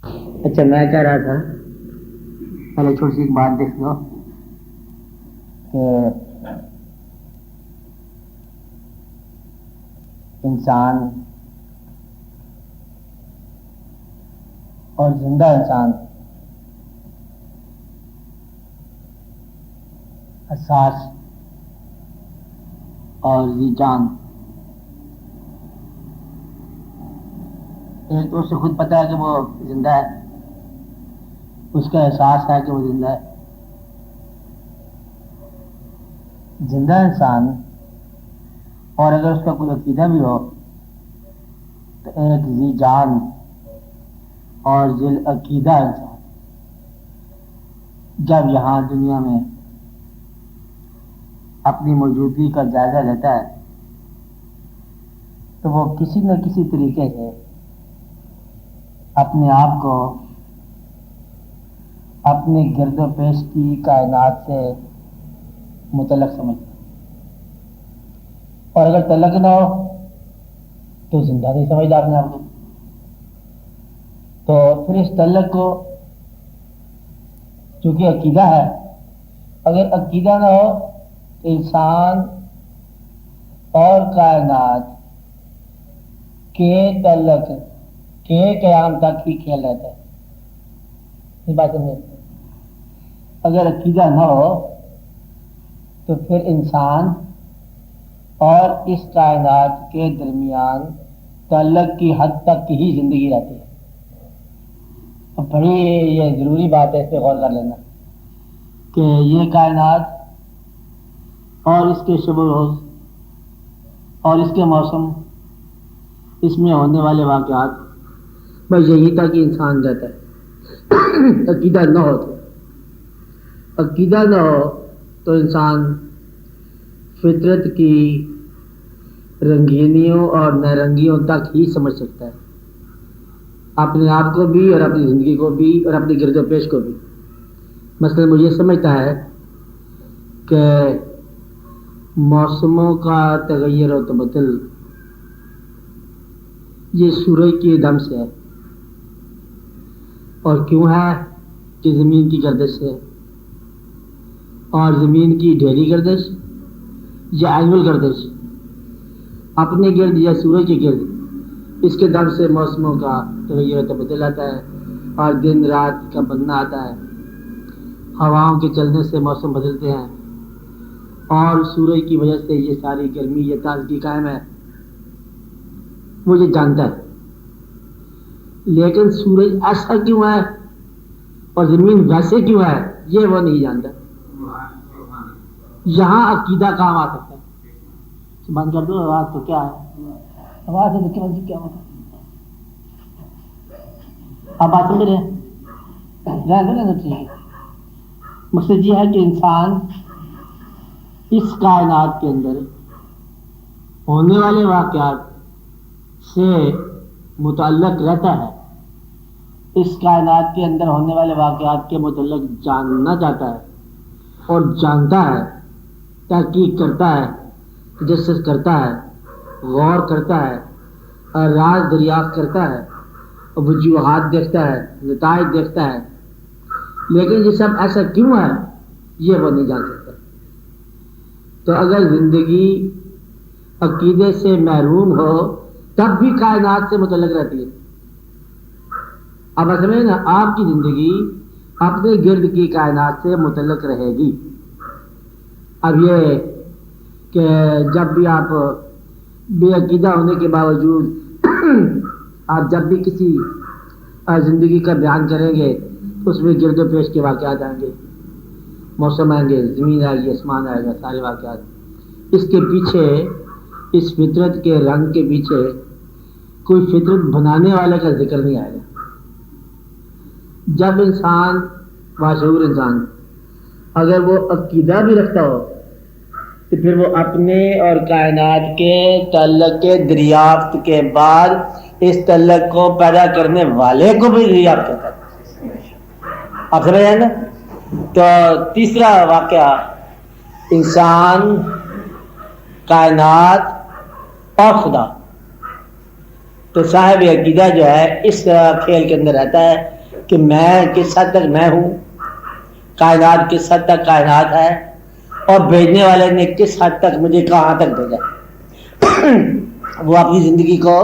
اچھا، میں کہہ رہا تھا پہلے چھوٹی سی ایک بات دیکھ لو کہ انسان اور زندہ انسان حساس اور ذی جان، ایک تو اس سے خود پتہ ہے کہ وہ زندہ ہے، اس کا احساس ہے کہ وہ زندہ ہے. زندہ انسان اور اگر اس کا کوئی عقیدہ بھی ہو تو ایک ذی جان اور ذی عقیدہ انسان جب یہاں دنیا میں اپنی موجودگی کا جائزہ لیتا ہے تو وہ کسی نہ کسی طریقے سے اپنے آپ کو اپنے گرد و پیش کی کائنات سے متعلق سمجھتا ہے، اور اگر تعلق نہ ہو تو زندہ نہیں سمجھتا اپنے آپ کو. تو پھر اس تعلق کو چونکہ عقیدہ ہے، اگر عقیدہ نہ ہو تو انسان اور کائنات کے تعلق کے قیام تک ہی کھیل رہتا ہے. یہ بات سمجھے؟ اگر عقیدہ نہ ہو تو پھر انسان اور اس کائنات کے درمیان تعلق کی حد تک ہی زندگی رہتی ہے. اب بڑی یہ ضروری بات ہے، اس پہ غور کر لینا کہ یہ کائنات اور اس کے شب و روز اور اس کے موسم، اس میں ہونے والے واقعات، بس یہی تک انسان رہتا ہے. عقیدہ نہ ہو تو انسان فطرت کی رنگینیوں اور نارنگیوں تک ہی سمجھ سکتا ہے، اپنے آپ کو بھی اور اپنی زندگی کو بھی اور اپنے گرد و پیش کو بھی. مثلا وہ یہ سمجھتا ہے کہ موسموں کا تغیر و تبدل یہ سورج کی دم سے ہے، اور کیوں ہے کہ زمین کی گردش سے، اور زمین کی ڈھیری گردش یا اینول گردش اپنے گرد یا سورج کے گرد، اس کے دم سے موسموں کا تغیر و تبدل آتا ہے اور دن رات کا بدلنا آتا ہے. ہواؤں کے چلنے سے موسم بدلتے ہیں اور سورج کی وجہ سے یہ ساری گرمی، یہ تازگی قائم ہے. وہ یہ جانتا ہے، لیکن سورج ایسا کیوں ہے اور زمین ویسے کیوں ہے یہ وہ نہیں جانتا. یہاں عقیدہ کام آ سکتا ہے. بند کر دو آواز، تو کیا ہے آواز ہے تو کیا ہوتا ہے. آپ بات سمجھ رہے ہیں؟ ٹھیک ہے. مقصد یہ ہے کہ انسان اس کائنات کے اندر ہونے والے واقعات سے متعلق رہتا ہے، اس کائنات کے اندر ہونے والے واقعات کے متعلق جاننا چاہتا ہے اور جانتا ہے، تحقیق کرتا ہے، تجسس کرتا ہے، غور کرتا ہے، اور راز دریافت کرتا ہے، اور وجوہات دیکھتا ہے، نتائج دیکھتا ہے. لیکن یہ سب ایسا کیوں ہے یہ وہ نہیں جان سکتا. تو اگر زندگی عقیدے سے محروم ہو تب بھی کائنات سے متعلق رہتی ہے. اب سمجھے نا، آپ کی زندگی اپنے گرد کی کائنات سے متعلق رہے گی. اب یہ کہ جب بھی آپ بے عقیدہ ہونے کے باوجود آپ جب بھی کسی زندگی کا بیان کریں گے اس میں گرد و پیش کے واقعات آئیں گے، موسم آئیں گے، زمین آئے گی، آسمان آئے گا، سارے واقعات. اس کے پیچھے، اس فطرت کے رنگ کے پیچھے کوئی فطرت بنانے والے کا ذکر نہیں آئے گا. جب انسان، باشعور انسان، اگر وہ عقیدہ بھی رکھتا ہو تو پھر وہ اپنے اور کائنات کے تعلق کے دریافت کے بعد اس تعلق کو پیدا کرنے والے کو بھی دریافت کرتا ہے. آپ سمجھ رہے ہیں نا؟ تو تیسرا واقعہ، انسان، کائنات اور خدا. تو صاحب عقیدہ جو ہے اس کھیل کے اندر رہتا ہے کہ میں کس حد تک میں ہوں، کائنات کس حد تک کائنات ہے، اور بھیجنے والے نے کس حد تک مجھے کہاں تک بھیجا۔ وہ اپنی زندگی کو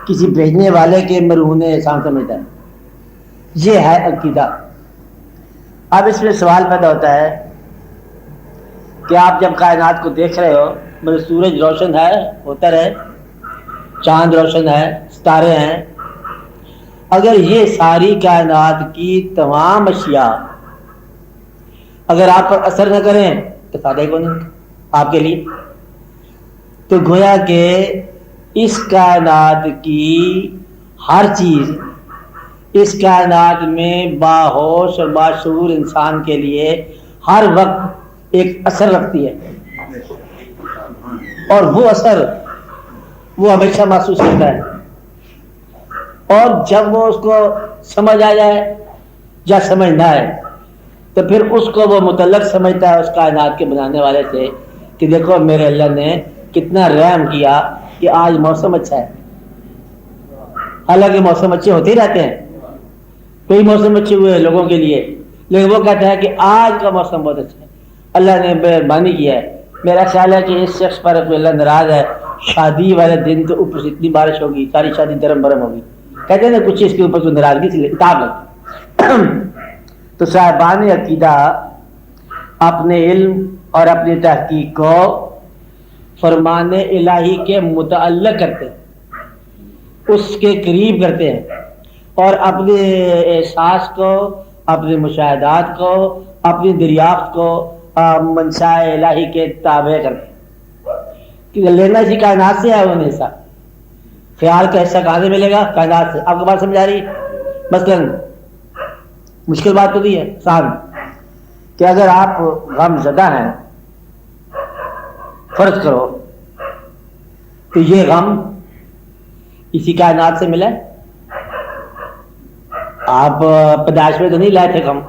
کسی بھیجنے والے کے مرہون احسان سمجھتا ہے۔ یہ ہے عقیدہ۔ اب اس میں سوال پیدا ہوتا ہے کہ آپ جب کائنات کو دیکھ رہے ہو، مطلب سورج روشن ہے، ہوتا رہے، چاند روشن ہے، ستارے ہیں، اگر یہ ساری کائنات کی تمام اشیاء اگر آپ پر اثر نہ کریں تو فائدہ ہی کون نہیں آپ کے لیے؟ تو گویا کہ اس کائنات کی ہر چیز اس کائنات میں باہوش اور باشعور انسان کے لیے ہر وقت ایک اثر رکھتی ہے، اور وہ اثر وہ ہمیشہ محسوس کرتا ہے، اور جب وہ اس کو سمجھ آ جائے یا سمجھ نہ آئے تو پھر اس کو وہ متعلق سمجھتا ہے اس کائنات کے بنانے والے سے کہ دیکھو میرے اللہ نے کتنا رحم کیا کہ آج موسم اچھا ہے۔ حالانکہ موسم اچھے ہوتے ہی رہتے ہیں، کئی موسم اچھے ہوئے لوگوں کے لیے، لیکن وہ کہتا ہے کہ آج کا موسم بہت اچھا ہے، اللہ نے مہربانی کیا ہے۔ میرا خیال ہے کہ اس شخص پر کوئی اللہ ناراض ہے، شادی والے دن تو اوپر سے اتنی بارش ہوگی، ساری شادی درم برم ہوگی، کہتے ہیں نا کچھ اس کے اوپر کوئی ناراضگی سے کتاب لگتی۔ تو صاحبان عقیدہ اپنے علم اور اپنی تحقیق کو فرمان الہی کے متعلق کرتے ہیں، اس کے قریب کرتے ہیں، اور اپنے احساس کو، اپنے مشاہدات کو، اپنی دریافت کو منشاء الہی کے تابع کرتے ہیں کہ لینا اسی کائنات سے ہے۔ انہیں حصہ خیال کا حصہ کہاں سے ملے گا؟ کائنات سے۔ آپ کو بات سمجھ آ رہی؟ مثلاً مشکل بات تو نہیں ہے، آسان، کہ اگر آپ غم زدہ ہیں فرض کرو تو یہ غم اسی کائنات سے ملا ہے؟ آپ پیدائش میں تو نہیں لائے تھے غم۔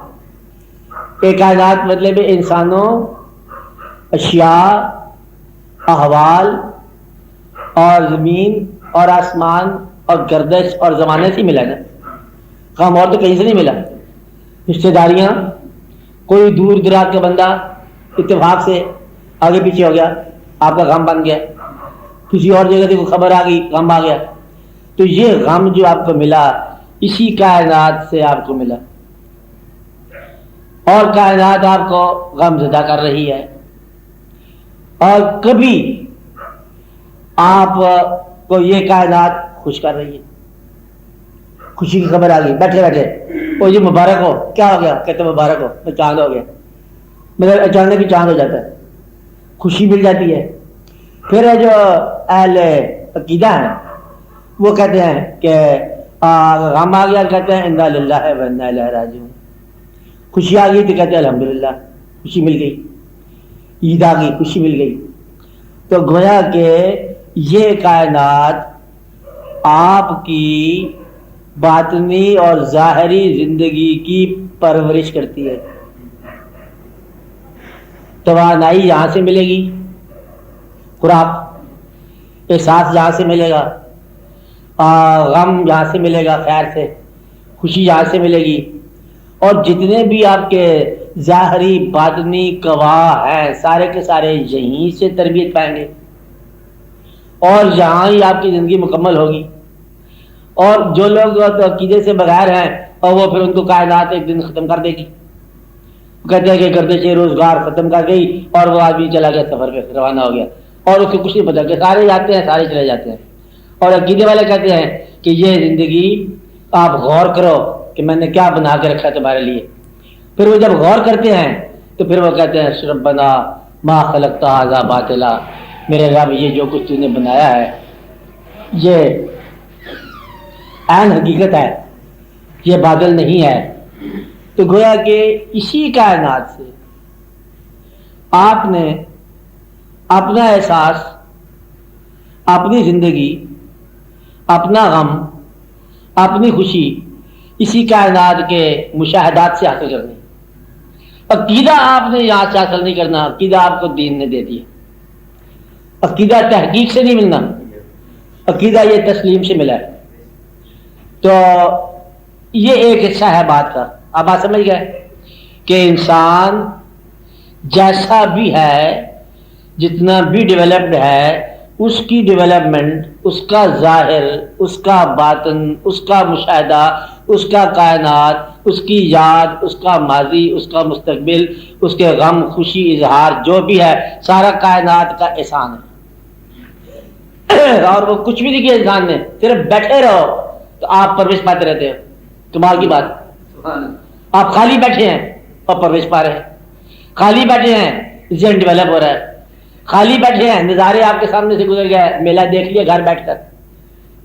ایک کائنات مطلب انسانوں، اشیاء، احوال اور زمین اور آسمان اور گردش اور زمانے سے ملا نا غم، اور تو کہیں سے نہیں ملا۔ رشتے داریاں، کوئی دور دراز کا بندہ اتفاق سے آگے پیچھے ہو گیا، آپ کا غم بن گیا، کسی اور جگہ سے کوئی خبر آ گئی، غم آ گیا، تو یہ غم جو آپ کو ملا اسی کائنات سے آپ کو ملا، اور کائنات آپ کو غم زدہ کر رہی ہے، اور کبھی آپ کو یہ کائنات خوش کر رہی ہے، خوشی کی خبر آ گئی بیٹھے بیٹھے، وہ جی مبارک ہو، کیا ہو گیا؟ کہتے مبارک ہو، میں چاند ہو گیا، مگر اچانک ہی چاند ہو جاتا ہے، خوشی مل جاتی ہے۔ پھر جو اہل عقیدہ ہیں وہ کہتے ہیں کہ غم آ گیا، کہتے ہیں انا للہ و انا الیہ راجعون، خوشی آ گئی تو کہتے ہیں الحمدللہ خوشی مل گئی، عید آ گئی خوشی مل گئی۔ تو گویا کہ یہ کائنات آپ کی باطنی اور ظاہری زندگی کی پرورش کرتی ہے۔ توانائی یہاں سے ملے گی، خوراک، احساس یہاں سے ملے گا، غم یہاں سے ملے گا، خیر سے خوشی یہاں سے ملے گی، اور جتنے بھی آپ کے ظاہری باطنی گواہ ہیں سارے کے سارے یہیں سے تربیت پائیں گے، اور یہاں ہی آپ کی زندگی مکمل ہوگی۔ اور جو لوگ عقیدے سے بغیر ہیں اور وہ پھر ان کو کائنات ایک دن ختم کر دے گی، کہتے ہیں کہ گردش روزگار ختم کر گئی اور وہ آدمی چلا گیا سفر پہ روانہ ہو گیا، اور اس کو کچھ نہیں پتا کہ سارے جاتے ہیں سارے چلے جاتے ہیں۔ اور عقیدے والے کہتے ہیں کہ یہ زندگی آپ غور کرو کہ میں نے کیا بنا کے رکھا تمہارے لیے۔ پھر وہ جب غور کرتے ہیں تو پھر وہ کہتے ہیں ربنا ما خلقت ھذا باطلا، میرے رب یہ جو کچھ تو نے بنایا ہے یہ عین حقیقت ہے، یہ بادل نہیں ہے۔ تو گویا کہ اسی کائنات سے آپ نے اپنا احساس، اپنی زندگی، اپنا غم، اپنی خوشی اسی کائنات کے مشاہدات سے حاصل کرنی۔ عقیدہ آپ نے یہاں سے حاصل نہیں کرنا، عقیدہ آپ کو دین نے دے دیا۔ عقیدہ تحقیق سے نہیں ملنا، عقیدہ یہ تسلیم سے ملا ہے۔ تو یہ ایک حصہ ہے بات کا. اب بات سمجھ گئے کہ انسان جیسا بھی ہے، جتنا بھی ڈیولپڈ ہے، اس کی ڈیولپمنٹ، اس کا ظاہر، اس کا باطن، اس کا مشاہدہ، اس کا کائنات، اس کی یاد، اس کا ماضی، اس کا مستقبل، اس کے غم، خوشی، اظہار جو بھی ہے، سارا کائنات کا احسان ہے. اور وہ کچھ بھی نہیں کیا انسان نے، صرف بیٹھے رہو تو آپ پرورش پاتے رہتے ہو. کمال کی بات. آپ خالی بیٹھے ہیں اور پرورش پا رہے ہیں، خالی بیٹھے ہیں ذہن ڈیولپ ہو رہا ہے، خالی بیٹھے ہیں نظارے آپ کے سامنے سے گزر گیا ہے، میلہ دیکھ لیا گھر بیٹھ کر.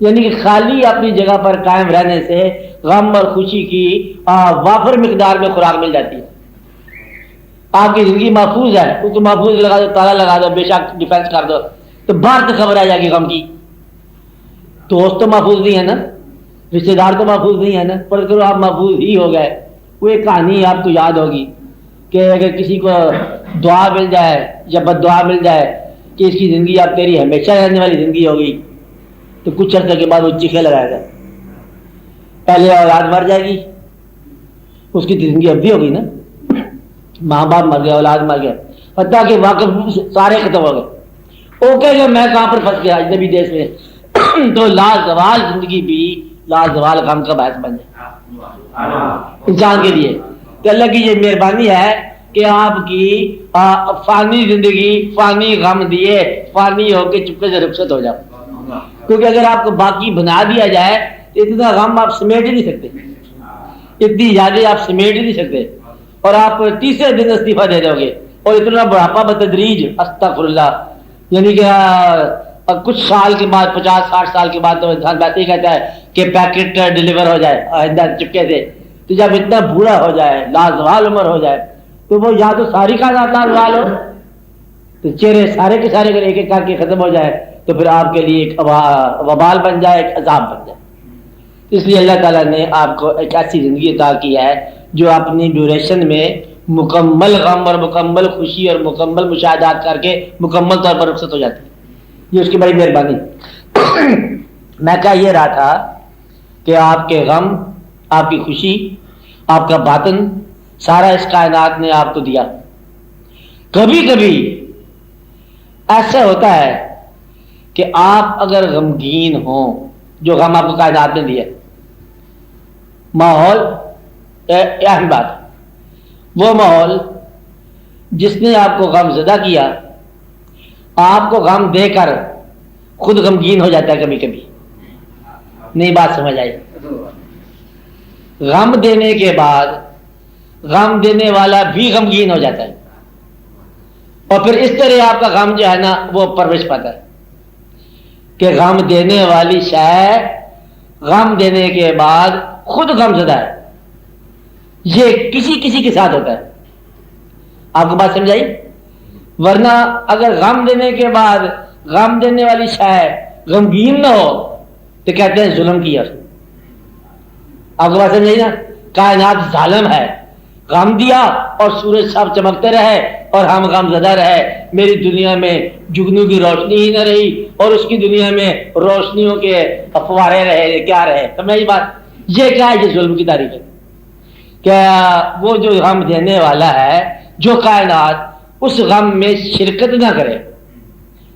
یعنی کہ خالی اپنی جگہ پر قائم رہنے سے غم اور خوشی کی وافر مقدار میں خوراک مل جاتی ہے. آپ کی زندگی محفوظ ہے، اس کو محفوظ لگا دو، تالا لگا دو، بے شک ڈیفینس کر دو تو باہر سے خبر آ جائے گی غم کی. دوست تو محفوظ نہیں ہے نا، رشتے دار تو محفوظ نہیں ہے نا، پر کرو آپ محفوظ ہی ہو گئے. وہ ایک کہانی آپ کو یاد ہوگی کہ اگر کسی کو دعا مل جائے یا بد دعا مل جائے کہ اس کی زندگی اب تیری ہمیشہ رہنے والی زندگی ہوگی، تو کچھ عرصے کے بعد وہ چیخے لگائے گا. پہلے اولاد مر جائے گی، اس کی زندگی اب بھی ہوگی نا، ماں باپ مر گیا، اولاد مر گیا، حتیٰ کہ واقف سارے ختم ہو گئے. وہ کہے گا میں کہاں پر پھنس گیا اجنبی دیش میں. تو لازوال زندگی بھی لازوال غم کا باعث بن جائے انسان کے لیے. کہ اللہ کی یہ مہربانی ہے کہ آپ کی فانی زندگی فانی غم دیے فانی ہو کے چپکے سے رخصت ہو جاؤ. کیونکہ اگر آپ کو باقی بنا دیا جائے تو اتنا غم آپ سمیٹ ہی نہیں سکتے، اتنی یادیں آپ سمیٹ ہی نہیں سکتے، اور آپ تیسرے دن استعفیٰ دے دو گے. اور اتنا بڑھاپا بتدریج، استغفر اللہ، یعنی کہ کچھ سال کے بعد 50-60 سال کے بعد تو انسان ویسے ہی کہتا ہے کہ پیکٹ ڈلیور ہو جائے آئندہ چپکے سے. تو جب اتنا بوڑھا ہو جائے، لازوال عمر ہو جائے، تو وہ یا تو ساری کائنات لازوال ہو، تو چہرے سارے کے سارے اگر ایک ایک کر کے ختم ہو جائے تو پھر آپ کے لیے ایک وبال بن جائے، ایک عذاب بن جائے. اس لیے اللہ تعالیٰ نے آپ کو ایک ایسی زندگی عطا کی ہے جو اپنی ڈیوریشن میں مکمل غم اور مکمل خوشی اور مکمل مشاہدات کر کے مکمل طور پر رخصت ہو جاتی ہے. یہ اس کی بڑی مہربانی. میں کہہ یہ رہا تھا کہ آپ کے غم، آپ کی خوشی، آپ کا باطن، سارا اس کائنات نے آپ کو دیا. کبھی کبھی ایسا ہوتا ہے کہ آپ اگر غمگین ہوں، جو غم آپ کو کائنات نے دیا، ماحول اہم بات، وہ ماحول جس نے آپ کو غم زدہ کیا، آپ کو غم دے کر خود غمگین ہو جاتا ہے. کبھی کبھی نہیں بات سمجھ آئی. غم دینے کے بعد غم دینے والا بھی غمگین ہو جاتا ہے، اور پھر اس طرح آپ کا غم جو ہے نا وہ پرورش پاتا ہے کہ غم دینے والی شے غم دینے کے بعد خود غم زدہ ہے. یہ کسی کے ساتھ ہوتا ہے. آپ کو بات سمجھ آئی؟ ورنہ اگر غم دینے کے بعد غم دینے والی شے غمگین نہ ہو تو کہتے ہیں ظلم کیا. آپ کو بات سمجھ آئی نا؟ کائنات ظالم ہے، غم دیا اور سورج صاحب چمکتے رہے اور ہم غم زدہ رہے. میری دنیا میں جگنوں کی روشنی ہی نہ رہی اور اس کی دنیا میں روشنیوں کے افوارے رہے، کیا رہے. سمجھ بات؟ یہ کیا ہے؟ یہ ظلم کی تعریف ہے. کیا وہ جو غم دینے والا ہے، جو کائنات اس غم میں شرکت نہ کرے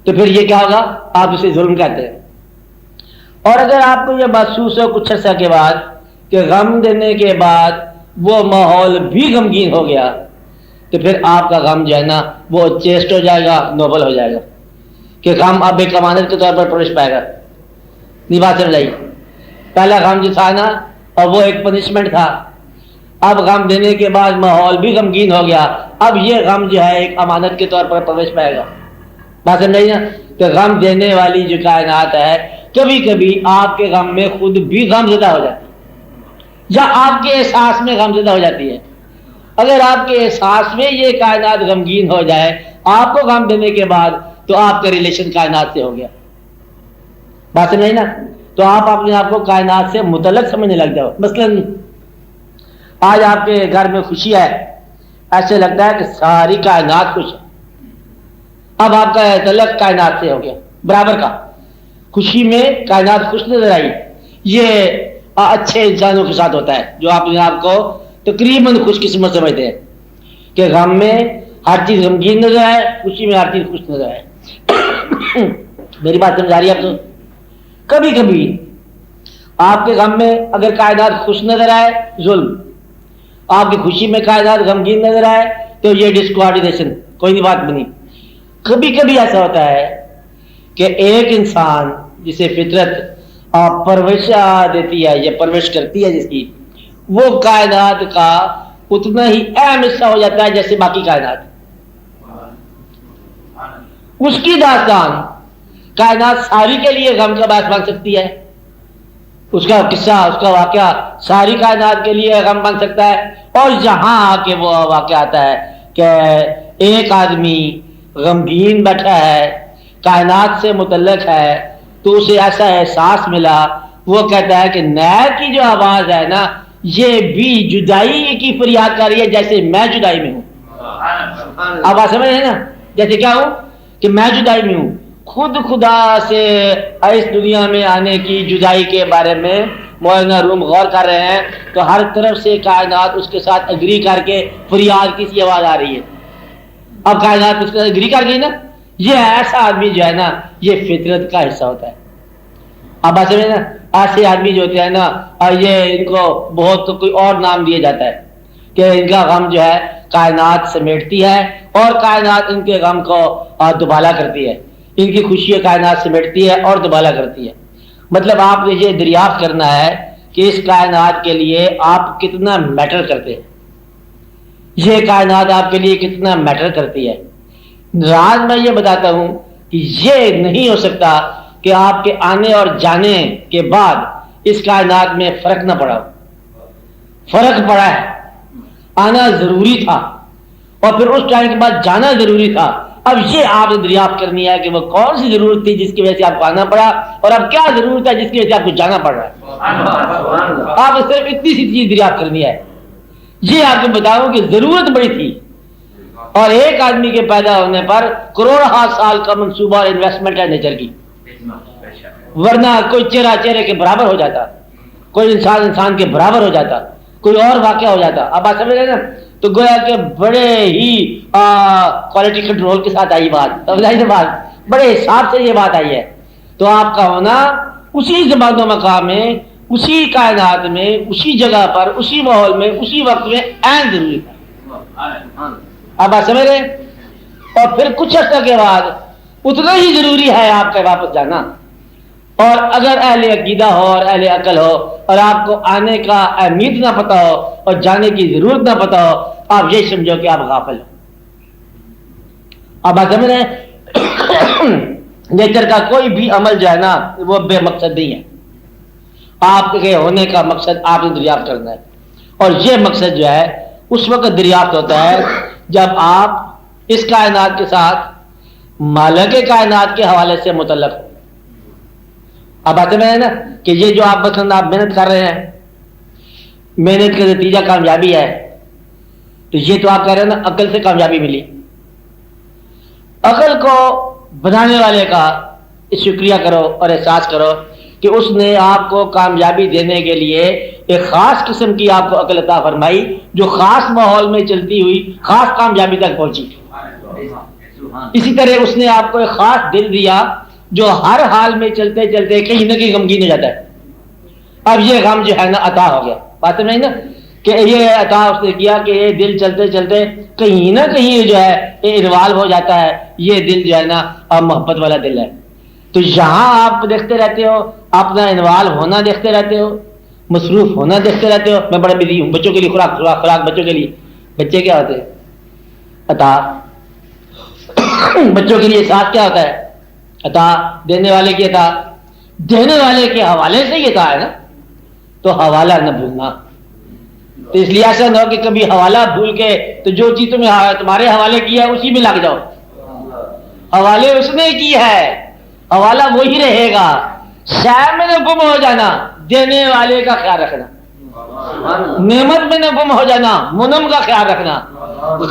تو پھر یہ کیا ہوگا؟ آپ اسے ظلم کہتے ہیں. اور اگر آپ کو یہ محسوس ہو کچھ عرصہ کے بعد کہ غم دینے کے بعد وہ ماحول بھی غمگین ہو گیا تو پھر آپ کا غم جو ہے نا وہ چیسٹ ہو جائے گا، نوبل ہو جائے گا، کہ غم اب ایک امانت کے طور پر پرورش پائے گا. نہیں بات سمجھ آئی؟ پہلا غم جو تھا نا اور وہ ایک پنشمنٹ تھا، اب غم دینے کے بعد ماحول بھی غمگین ہو گیا، اب یہ غم جو ہے ایک امانت کے طور پر پرورش پائے گا. بات سمجھ آئی نا؟ کہ غم دینے والی جو کائنات ہے کبھی کبھی آپ کے غم میں خود بھی غم زدہ ہو جاتی ہے یا آپ کے احساس میں غم زدہ ہو جاتی ہے. اگر آپ کے احساس میں یہ کائنات غمگین ہو جائے آپ کو غم دینے کے بعد تو آپ کا ریلیشن کائنات سے ہو گیا. بات سمجھ نا؟ تو آپ اپنے آپ کو کائنات سے متعلق سمجھنے لگ جاؤ. مثلا آج آپ کے گھر میں خوشی ہے، ایسے لگتا ہے کہ ساری کائنات خوش ہے. اب آپ کا تعلق کائنات سے ہو گیا برابر کا. خوشی میں کائنات خوش نظر آئی، یہ اچھے انسانوں کے ساتھ ہوتا ہے جو اپنے آپ کو تقریباً خوش قسمت سمجھتے ہیں کہ غم میں ہر چیز غمگین نظر آئے، خوشی میں ہر چیز خوش نظر آئے۔ میری بات سمجھ آ رہی ہے آپ کو؟ کبھی کبھی آپ کے غم میں اگر کائنات خوش نظر آئے ظلم، آپ کی خوشی میں کائنات غمگین نظر آئے تو یہ ڈسکوارڈینیشن، کوئی نہیں بات بنی۔ کبھی کبھی ایسا ہوتا ہے کہ ایک انسان جسے فطرت پرورش دیتی ہے یا پرورش کرتی ہے جس کی، وہ کائنات کا اتنا ہی اہم حصہ ہو جاتا ہے جیسے باقی کائنات۔ اس کی داستان کائنات ساری کے لیے غم کا باعث بن سکتی ہے، اس کا قصہ، اس کا واقعہ ساری کائنات کے لیے غم بن سکتا ہے۔ اور جہاں آ کے وہ واقعہ آتا ہے کہ ایک آدمی غمگین بیٹھا ہے، کائنات سے متعلق ہے، تو اسے ایسا احساس ملا، وہ کہتا ہے کہ نہر کی جو آواز ہے نا، یہ بھی جدائی کی فریاد کر رہی ہے جیسے میں جدائی میں ہوں۔ اب آپ سمجھ رہے ہیں نا، جیسے کیا ہوں کہ میں جدائی میں ہوں، خود خدا سے اس دنیا میں آنے کی جدائی کے بارے میں مولانا روم غور کر رہے ہیں تو ہر طرف سے کائنات اس کے ساتھ اگری کر کے فریاد کی سی آواز آ رہی ہے۔ اب کائنات اس کے ساتھ اگری کر گئی نا، یہ ایسا آدمی جو ہے نا یہ فطرت کا حصہ ہوتا ہے۔ اب ایسے میں نا ایسے آدمی جو ہوتے ہیں نا، یہ ان کو بہت کوئی اور نام دیا جاتا ہے کہ ان کا غم جو ہے کائنات سمیٹتی ہے اور کائنات ان کے غم کو دوبالا کرتی ہے، ان کی خوشی کائنات سمیٹتی ہے اور دوبالا کرتی ہے۔ مطلب آپ نے یہ دریافت کرنا ہے کہ اس کائنات کے لیے آپ کتنا میٹر کرتے ہیں، یہ کائنات آپ کے لیے کتنا میٹر کرتی ہے۔ راز میں یہ بتاتا ہوں کہ یہ نہیں ہو سکتا کہ آپ کے آنے اور جانے کے بعد اس کائنات میں فرق نہ پڑا ہو۔ فرق پڑا ہے، آنا ضروری تھا اور پھر اس ٹائم کے بعد جانا ضروری تھا۔ اب یہ آپ نے دریافت کرنی ہے کہ وہ کون سی ضرورت تھی جس کی وجہ سے آپ کو آنا پڑا، اور اب کیا ضرورت ہے جس کی وجہ سے آپ کو جانا پڑ رہا ہے۔ آپ صرف اتنی سی چیز دریافت کرنی ہے۔ یہ آپ کو بتاؤں کہ ضرورت بڑی تھی، اور ایک آدمی کے پیدا ہونے پر کروڑوں سال کا منصوبہ اور انویسٹمنٹ ہے نیچر کی، ورنہ کوئی چہرہ چہرے کے برابر ہو جاتا، کوئی انسان انسان کے برابر ہو جاتا، کوئی اور واقعہ ہو جاتا۔ اب آپ سمجھ رہے ہیں نا، تو گویا کہ بڑے ہی کوالٹی کنٹرول کے ساتھ آئی بات، بڑے حساب سے یہ بات آئی ہے۔ تو آپ کا ہونا اسی زمان و مقام میں، اسی کائنات میں، اسی جگہ پر، اسی ماحول میں، اسی وقت میں عین ضروری ہے۔ اب آپ سمجھ رہے ہیں؟ اور پھر کچھ عرصہ کے بعد اتنا ہی ضروری ہے آپ کا واپس جانا۔ اور اگر اہل عقیدہ ہو اور اہل عقل ہو اور آپ کو آنے کا اہمیت نہ پتا ہو اور جانے کی ضرورت نہ پتا ہو، آپ یہ سمجھو کہ آپ غافل ہو۔ اب آپ سمجھ رہے ہیں؟ نیچر کا کوئی بھی عمل جو ہے نا وہ بے مقصد نہیں ہے، آپ کے ہونے کا مقصد آپ نے دریافت کرنا ہے، اور یہ مقصد جو ہے اس وقت دریافت ہوتا ہے جب آپ اس کائنات کے ساتھ مالک کائنات کے حوالے سے متعلق ہو۔ اب آتے میں ہے نا کہ یہ جو آپ مثلاً آپ محنت کر رہے ہیں، محنت کا نتیجہ کامیابی ہے، تو یہ تو آپ کہہ رہے ہیں نا عقل سے کامیابی ملی۔ عقل کو بنانے والے کا شکریہ کرو اور احساس کرو کہ اس نے آپ کو کامیابی دینے کے لیے ایک خاص قسم کی آپ کو عقل عطا فرمائی جو خاص ماحول میں چلتی ہوئی خاص کامیابی تک پہنچی۔ اسی طرح اس نے آپ کو ایک خاص دل دیا جو ہر حال میں چلتے چلتے کہیں نہ کہیں غمگین ہو جاتا ہے۔ اب یہ غم جو ہے نا عطا ہو گیا، بات سمجھ نا کہ یہ عطا اس نے کیا کہ یہ دل چلتے چلتے کہیں نہ کہیں جو ہے یہ انوالو ہو جاتا ہے، یہ دل جو ہے نا اب محبت والا دل ہے۔ تو یہاں آپ دیکھتے رہتے ہو، اپنا انوالو ہونا دیکھتے رہتے ہو، مصروف ہونا دیکھتے رہتے ہو۔ میں بڑا بزی ہوں بچوں کے لیے، خوراک بچوں کے لیے، بچے کیا ہوتے ہیں عطا، بچوں کے لیے ساتھ کیا ہوتا ہے عطا، دینے والے کی عطا، دینے والے کے حوالے سے یہ عطا ہے نا، تو حوالہ نہ بھولنا۔ تو اس لیے ایسا نہ ہو کہ کبھی حوالہ بھول کے تو جو چیز تمہارے حوالے کی ہے اسی میں لگ جاؤ۔ حوالے اس نے کی ہے، حوالہ وہی رہے گا۔ شہر میں نہ گم ہو جانا، دینے والے کا خیال رکھنا، نعمت میں نہ گم ہو جانا، منم کا خیال رکھنا،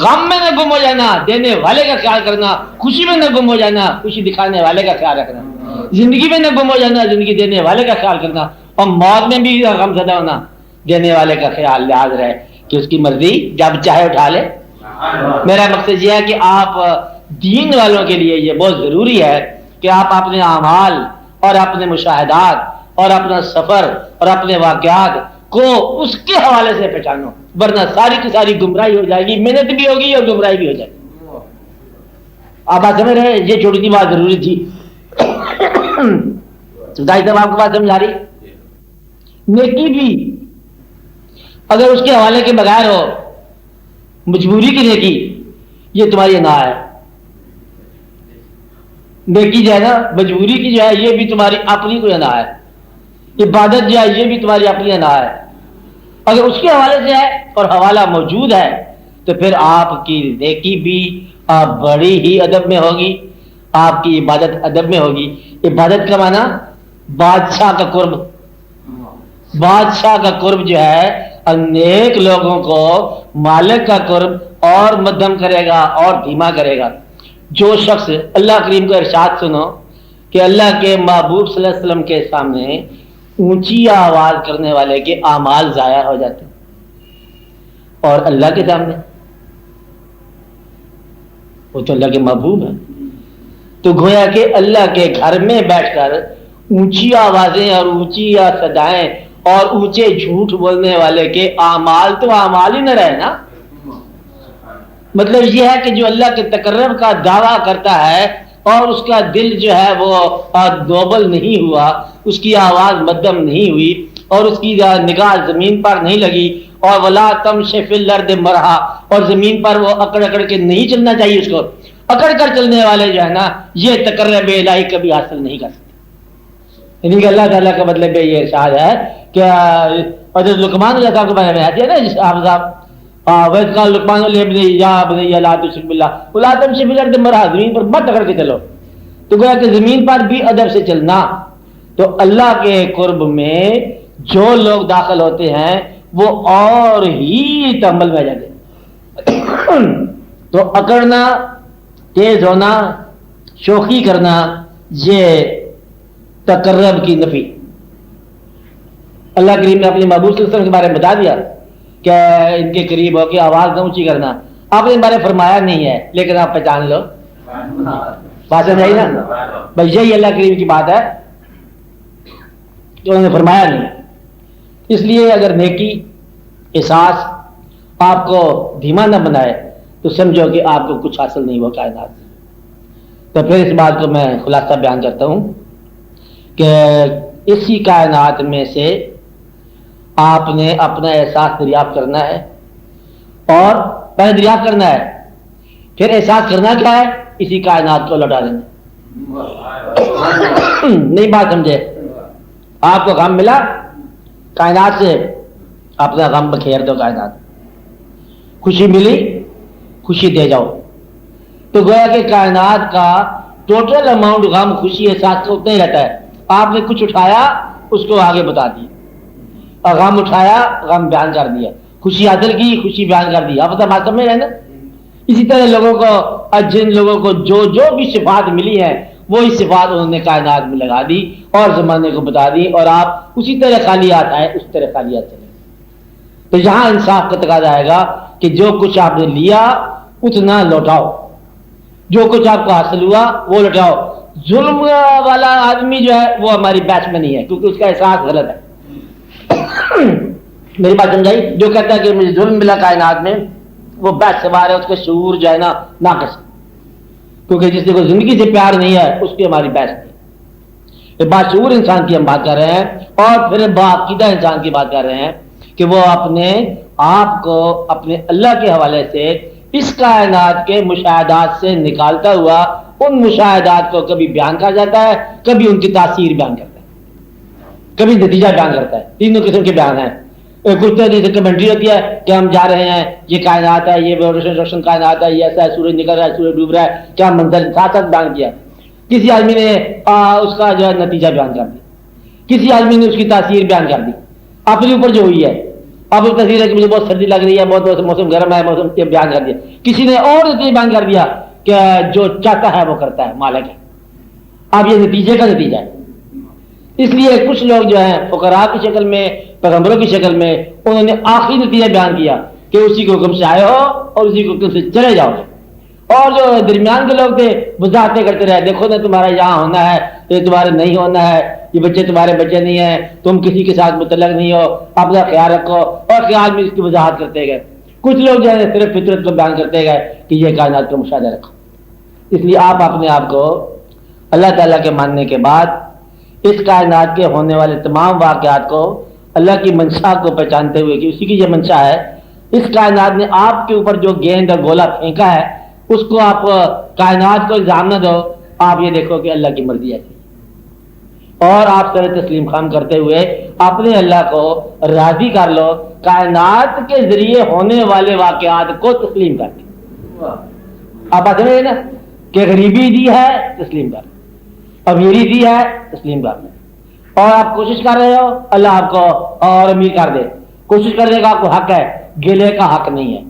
غم میں نہ گم ہو جانا، دینے والے کا خیال کرنا، خوشی میں نہ گم ہو جانا، خوشی دکھانے والے کا خیال رکھنا، زندگی میں نہ گم ہو جانا، زندگی دینے والے کا خیال کرنا۔ اور موت میں بھی غم زدہ ہونا، دینے والے کا خیال لحاظ رہے کہ اس کی مرضی جب چاہے اٹھا لے۔ میرا مقصد یہ ہے کہ آپ دین والوں کے لیے یہ بہت ضروری ہے کہ آپ اپنے اعمال اور اپنے مشاہدات اور اپنا سفر اور اپنے واقعات کو اس کے حوالے سے پہچانو، ورنہ ساری کی ساری گمراہی ہو جائے گی، محنت بھی ہوگی اور گمراہی بھی ہو جائے گی۔ آپ بات سمجھ رہے ہیں؟ یہ چھوٹی سی بات ضروری تھی۔ دائی صاحب آپ کو بات سمجھا رہی؟ نیکی بھی اگر اس کے حوالے کے بغیر ہو، مجبوری کی نیکی، یہ تمہاری انا ہے۔ نیکی جو ہے نا مجبوری کی جو ہے یہ بھی تمہاری اپنی کوئی انا ہے۔ عبادت جو ہے یہ بھی تمہاری اپنی انا ہے۔ اگر اس کے حوالے سے ہے اور حوالہ موجود ہے تو پھر آپ کی نیکی بھی بڑی ہی ادب میں ہوگی، آپ کی عبادت ادب میں ہوگی۔ عبادت کا معنی بادشاہ کا قرب، بادشاہ کا قرب جو ہے انیک لوگوں کو مالک کا قرب اور مدھم کرے گا اور دھیما کرے گا۔ جو شخص اللہ کریم کا ارشاد سنو کہ اللہ کے محبوب صلی اللہ علیہ وسلم کے سامنے اونچی آواز کرنے والے کے اعمال ضائع ہو جاتے ہیں، اور اللہ کے سامنے وہ تو اللہ کے محبوب ہے، تو گویا کہ اللہ کے گھر میں بیٹھ کر اونچی آوازیں اور اونچی صدائیں اور اونچے جھوٹ بولنے والے کے اعمال تو اعمال ہی نہ رہے نا۔ مطلب یہ ہے کہ جو اللہ کے تقرب کا دعویٰ کرتا ہے اور اس کا دل جو ہے وہ دوبل نہیں ہوا، اس کی آواز مدھم نہیں ہوئی اور اس کی نگاہ زمین پر نہیں لگی، اور ولا تمشی فی الارض مرحا، اور زمین پر وہ اکڑ اکڑ کے نہیں چلنا چاہیے، اس کو اکڑ کر چلنے والے جو ہے نا یہ تقرب الہی کبھی حاصل نہیں کر سکتے۔ یعنی کہ اللہ تعالیٰ کا مطلب یہ ارشاد ہے کہ حضرت لقمان علیہ السلام کے بارے میں آتی ہے نا آپ صاحب، وَإِذْ قَالَ لُقْمَانُ لِابْنِهِ يَا بُنَيَّ لَا تُشْرِكْ بِاللَّهِ وَلَا تَمْشِ فِي الْأَرْضِ مَرْحًا، زمین پر مت اکڑ کے چلو۔ تو گویا کہ زمین پر بھی ادب سے چلنا۔ تو اللہ کے قرب میں جو لوگ داخل ہوتے ہیں وہ اور ہی تمبل میں جاتے ہیں۔ تو اکڑنا، تیز ہونا، شوخی کرنا، یہ تقرب کی نفی۔ اللہ کریم نے اپنے محبوب صلی اللہ علیہ وسلم کے بارے میں بتا دیا کہ ان کے قریب ہو کے آواز نہ اونچی کرنا۔ آپ نے بارے فرمایا نہیں ہے لیکن آپ پہچان لو، بات سمجھ آئی نا؟ بھائی یہی اللہ کریم کی بات ہے کہ انہوں نے فرمایا نہیں۔ اس لیے اگر نیکی احساس آپ کو دھیما نہ بنائے تو سمجھو کہ آپ کو کچھ حاصل نہیں ہوا کائنات سے۔ تو پھر اس بات کو میں خلاصہ بیان کرتا ہوں کہ اسی کائنات میں سے آپ نے اپنا احساس دریافت کرنا ہے، اور پہلے دریافت کرنا ہے، پھر احساس کرنا کیا ہے؟ اسی کائنات کو لوٹا دینا۔ نہیں بات سمجھے؟ آپ کو غم ملا کائنات سے، اپنا غم بکھیر دو کائنات۔ خوشی ملی، خوشی دے جاؤ۔ تو گویا کہ کائنات کا ٹوٹل اماؤنٹ غم خوشی احساس کا اتنا ہی رہتا ہے۔ آپ نے کچھ اٹھایا اس کو آگے بتا دیا، اور غم اٹھایا غم بیان کر دیا، خوشی حاصل کی خوشی بیان کر دی۔ آپ بات سمجھ رہے ہیں نا؟ اسی طرح لوگوں کو، جن لوگوں کو جو بھی صفات ملی ہیں وہی صفات انہوں نے کائنات میں لگا دی اور زمانے کو بتا دی، اور آپ اسی طرح خالیات آئے اس طرح خالیات چلے۔ تو یہاں انصاف کا تقاضا آئے گا کہ جو کچھ آپ نے لیا اتنا لوٹاؤ، جو کچھ آپ کو حاصل ہوا وہ لوٹاؤ۔ ظلم والا آدمی جو ہے وہ ہماری بحث میں نہیں ہے، کیونکہ اس کا احساس غلط ہے۔ میری بات سمجھائی؟ جو کہتا ہے کہ مجھے ظلم ملا کائنات میں، وہ بحث سے باہر ہے، اس کا شعور جو ہے نا ناقص، کیونکہ جس کو زندگی سے پیار نہیں ہے اس کی ہماری بحث نہیں۔ باشعور انسان کی ہم بات کر رہے ہیں، اور پھر باعقیدہ انسان کی بات کر رہے ہیں کہ وہ اپنے آپ کو اپنے اللہ کے حوالے سے اس کائنات کے مشاہدات سے نکالتا ہوا ان مشاہدات کو کبھی بیان کر جاتا ہے، کبھی ان کی تاثیر بیان کرتا ہے، کبھی نتیجہ بیان کرتا ہے۔ تینوں قسم کے بیان ہیں۔ کچھ طرح کمنٹری ہوتی ہے کہ ہم جا رہے ہیں، یہ کائنات ہے، یہ روشن کائنات ہے، یہ ایسا ہے، سورج نکل رہا ہے، سورج ڈوب رہا ہے، کیا منظر، ساتھ ساتھ بیان کیا۔ کسی آدمی نے اس کا جو ہے نتیجہ بیان کر دیا، کسی آدمی نے اس کی تاثیر بیان کر دی اپنے اوپر جو ہوئی ہے۔ اب اس تصویر ہے کہ مجھے بہت سردی لگ رہی ہے، بہت موسم گرم ہے، موسم بیان کر دیا۔ کسی نے اور نتیجہ بیان کر دیا کہ جو چاہتا ہے وہ کرتا ہے، مالک ہے۔ اب یہ نتیجے کا نتیجہ ہے۔ اس لیے کچھ لوگ جو ہیں فقراء کی شکل میں، پیغمبروں کی شکل میں، انہوں نے آخری نتیجہ بیان کیا کہ اسی کو حکم سے آئے ہو اور اسی کو حکم سے چلے جاؤ. اور جو درمیان کے لوگ تھے وضاحتیں کرتے رہے، دیکھو نا تمہارا یہاں ہونا ہے، یہ تمہارے نہیں ہونا ہے، یہ بچے تمہارے بچے نہیں ہیں، تم کسی کے ساتھ متعلق نہیں ہو، اپنا خیال رکھو، اور خیال میں اس کی وضاحت کرتے گئے. کچھ لوگ جو ہے صرف فطرت کو بیان کرتے گئے کہ یہ کائنات کا مشاہدہ رکھو. اس لیے آپ اپنے آپ کو اللہ تعالیٰ کے ماننے کے بعد اس کائنات کے ہونے والے تمام واقعات کو اللہ کی منشا کو پہچانتے ہوئے کہ اسی کی یہ منشا ہے، اس کائنات نے آپ کے اوپر جو گیند اور گولا پھینکا ہے اس کو آپ کائنات کو الزام نہ دو، آپ یہ دیکھو کہ اللہ کی مرضی ہے، اور آپ سر تسلیم خام کرتے ہوئے اپنے اللہ کو راضی کر لو کائنات کے ذریعے ہونے والے واقعات کو تسلیم کر کے. آپ بات سمجھے نا کہ غریبی دی ہے تسلیم کر، امیری دی ہے تسلیم کر، اور آپ کوشش کر رہے ہو اللہ آپ کو اور امیر کر دے، کوشش کرنے کا آپ کو حق ہے، گلے کا حق نہیں ہے.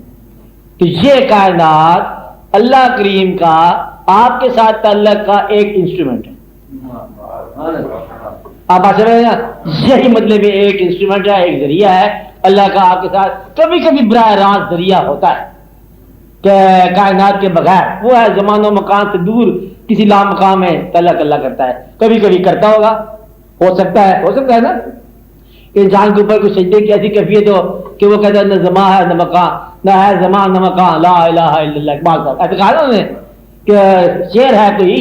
تو یہ کائنات اللہ کریم کا آپ کے ساتھ تعلق کا ایک انسٹرومنٹ ہے. آپ بات سمجھ رہے ہیں نا، یہی مطلب ایک انسٹرومنٹ ہے، ایک ذریعہ ہے اللہ کا آپ کے ساتھ. کبھی کبھی براہ راست ذریعہ ہوتا ہے کہ کائنات کے بغیر وہ ہے زمان و مکان سے دور کسی لا مقام میں تعلق اللہ کرتا ہے، کبھی کبھی کرتا ہوگا، ہو سکتا ہے نا کہ انسان کے اوپر کوئی سجدے کی ایسی کیفیت ہو کہ وہ کہتا ہے نہ زمان ہے نہ مکان، نہ ہے زمان نہ مکان، لا الہ الا اللہ. اقبال صاحب ایسا کہا نا انہوں نے کہ شعر ہے کوئی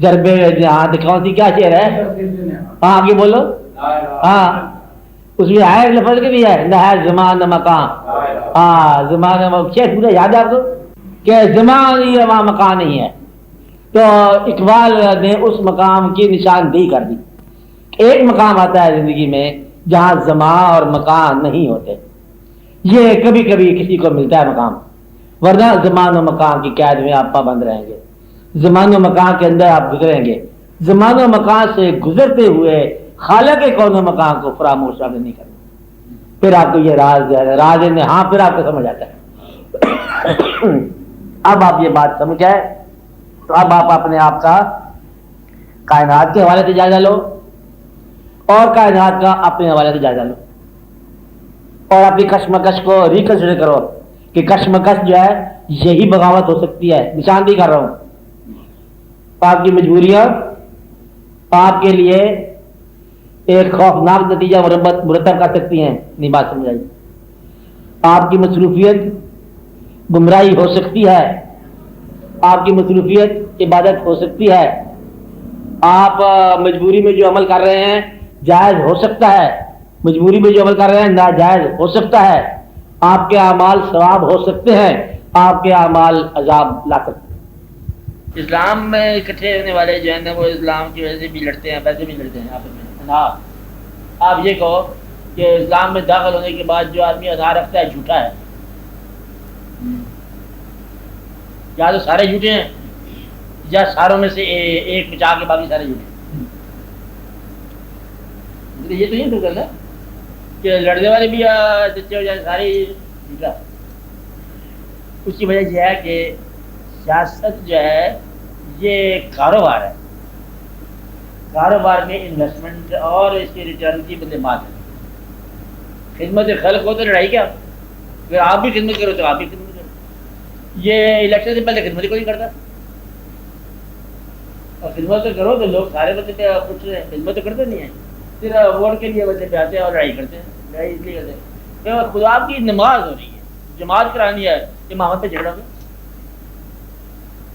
ضربے جہاں کون سی کیا شعر ہے، ہاں آگے بولو، ہاں اس میں ہے لفظ کے بھی ہے نہ ہے زمان نہ مکان، ہاں زمان شعر پورا یاد ہے آپ کو کہ زمان ہی وہاں مکان نہیں ہے. تو اقبال نے اس مقام کی نشاندہی کر دی. ایک مقام آتا ہے زندگی میں جہاں زمان اور مکان نہیں ہوتے، یہ کبھی کبھی کسی کو ملتا ہے مقام، ورنہ زمان و مکان کی قید میں آپ پابند رہیں گے، زمان و مکان کے اندر آپ گزریں گے، زمان و مکان سے گزرتے ہوئے خالق کون و مکان کو فراموش آپ نے نہیں کرنا. پھر آپ کو یہ راز ہاں پھر آپ کو سمجھ آتا ہے. اب آپ یہ بات سمجھ آئے تو اب آپ اپنے آپ کا کائنات کے حوالے سے جائزہ لو اور کائنات کا اپنے حوالے سے جائزہ لو، اور اپنی کشمکش کو ریکنسیڈر کرو کہ کشمکش جو ہے یہی بغاوت ہو سکتی ہے. نشاندہی کر رہا ہوں، آپ کی مجبوریاں آپ کے لیے ایک خوفناک نتیجہ مرتب کر سکتی ہیں. نہیں بات سمجھائی، آپ کی مصروفیت گمراہی ہو سکتی ہے، آپ کی مصروفیت عبادت ہو سکتی ہے، آپ مجبوری میں جو عمل کر رہے ہیں جائز ہو سکتا ہے، مجبوری میں جو عمل کر رہے ہیں ناجائز ہو سکتا ہے، آپ کے اعمال ثواب ہو سکتے ہیں، آپ کے اعمال عذاب لا سکتے ہیں. اسلام میں اکٹھے ہونے والے جو ہیں نا وہ اسلام کی وجہ سے بھی لڑتے ہیں، ویسے بھی لڑتے ہیں آپس میں. آپ یہ کہو کہ اسلام میں داخل ہونے کے بعد جو آدمی آدھار رکھتا ہے جھوٹا ہے، یا تو سارے جھوٹے ہیں یا ساروں میں سے ایک بچا کے باقی سارے جھوٹے. یہ تو نہیں کرنا کہ لڑنے والے بھی سچے ہو جائے سارے جھوٹا. اس کی وجہ یہ ہے کہ سیاست جو ہے یہ کاروبار ہے، کاروبار میں انویسٹمنٹ اور اس کے ریٹرن کی بندے بات ہے. خدمت خلق ہو تو لڑائی کیا، اگر آپ بھی خدمت کرو تو آپ بھی خدمت کرو. یہ الیکشن سے پہلے خدمت کوئی نہیں کرتا، اور خدمت تو کرو تو لوگ سارے بندے پہ خوش رہے. خدمت تو کرتے نہیں ہیں، صرف ووٹ کے لیے بندے پہ آتے ہیں اور لڑائی کرتے ہیں. لڑائی اس لیے کرتے ہیں کہ خدا کی نماز ہو رہی ہے، جماعت کرانی ہے، امامت پہ جھگڑا ہو.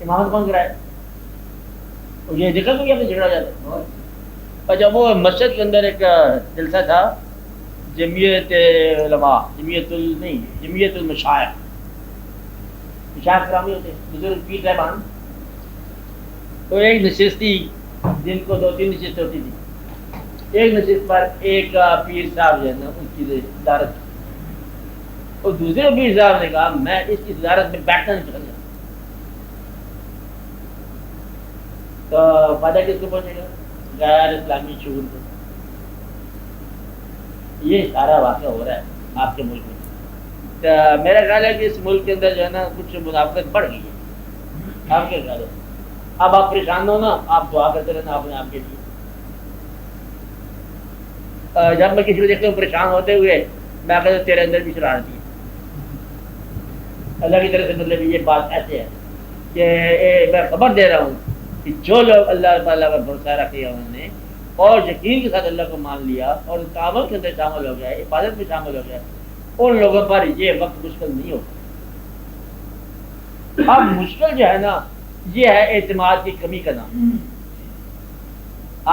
امامت کون کرائے؟ یہ ذکر تو کیا جھگڑا ہو جاتا ہے. اور جب وہ مسجد کے اندر ایک جلسہ تھا جمعیت علماء، جمعیت المشائخ، مشائخ کرامی ہوتے ہیں بزرگ پیر صاحبان، تو ایک نشست تھی جن کو 2-3 نشست ہوتی تھی. ایک نشست پر ایک پیر صاحب جو ہے نا ان کی صدارت، اور دوسرے پیر صاحب نے کہا میں اس کی صدارت میں بیٹھنا نہیں چاہتا. تو فائدہ کس کو پہنچے گا؟ غیر اسلامی شعور کو. یہ سارا واقعہ ہو رہا ہے آپ کے ملک میں. تو میرا خیال ہے کہ اس ملک کے اندر جو ہے نا کچھ منافقت بڑھ گئی ہے. آپ کیا خیال ہے؟ اب آپ پریشان ہو نا، آپ دعا کرتے رہنا اپنے آپ کے لیے جب میں کسی کو دیکھتا ہوں پریشان ہوتے ہوئے میں کہتا ہوں تیرے اندر بھی شرارتی ہے. اللہ کی طرف سے مطلب یہ بات ایسے ہے کہ میں خبر دے رہا ہوں کہ جو لوگ اللہ تعالیٰ کا بھروسہ رکھے انہوں نے اور یقین کے ساتھ اللہ کو مان لیا اور تعامل کے اندر شامل ہو گیا، عبادت میں شامل ہو گیا، ان لوگوں پر یہ وقت مشکل نہیں ہوگا. اب مشکل جو ہے نا یہ ہے اعتماد کی کمی کا نام.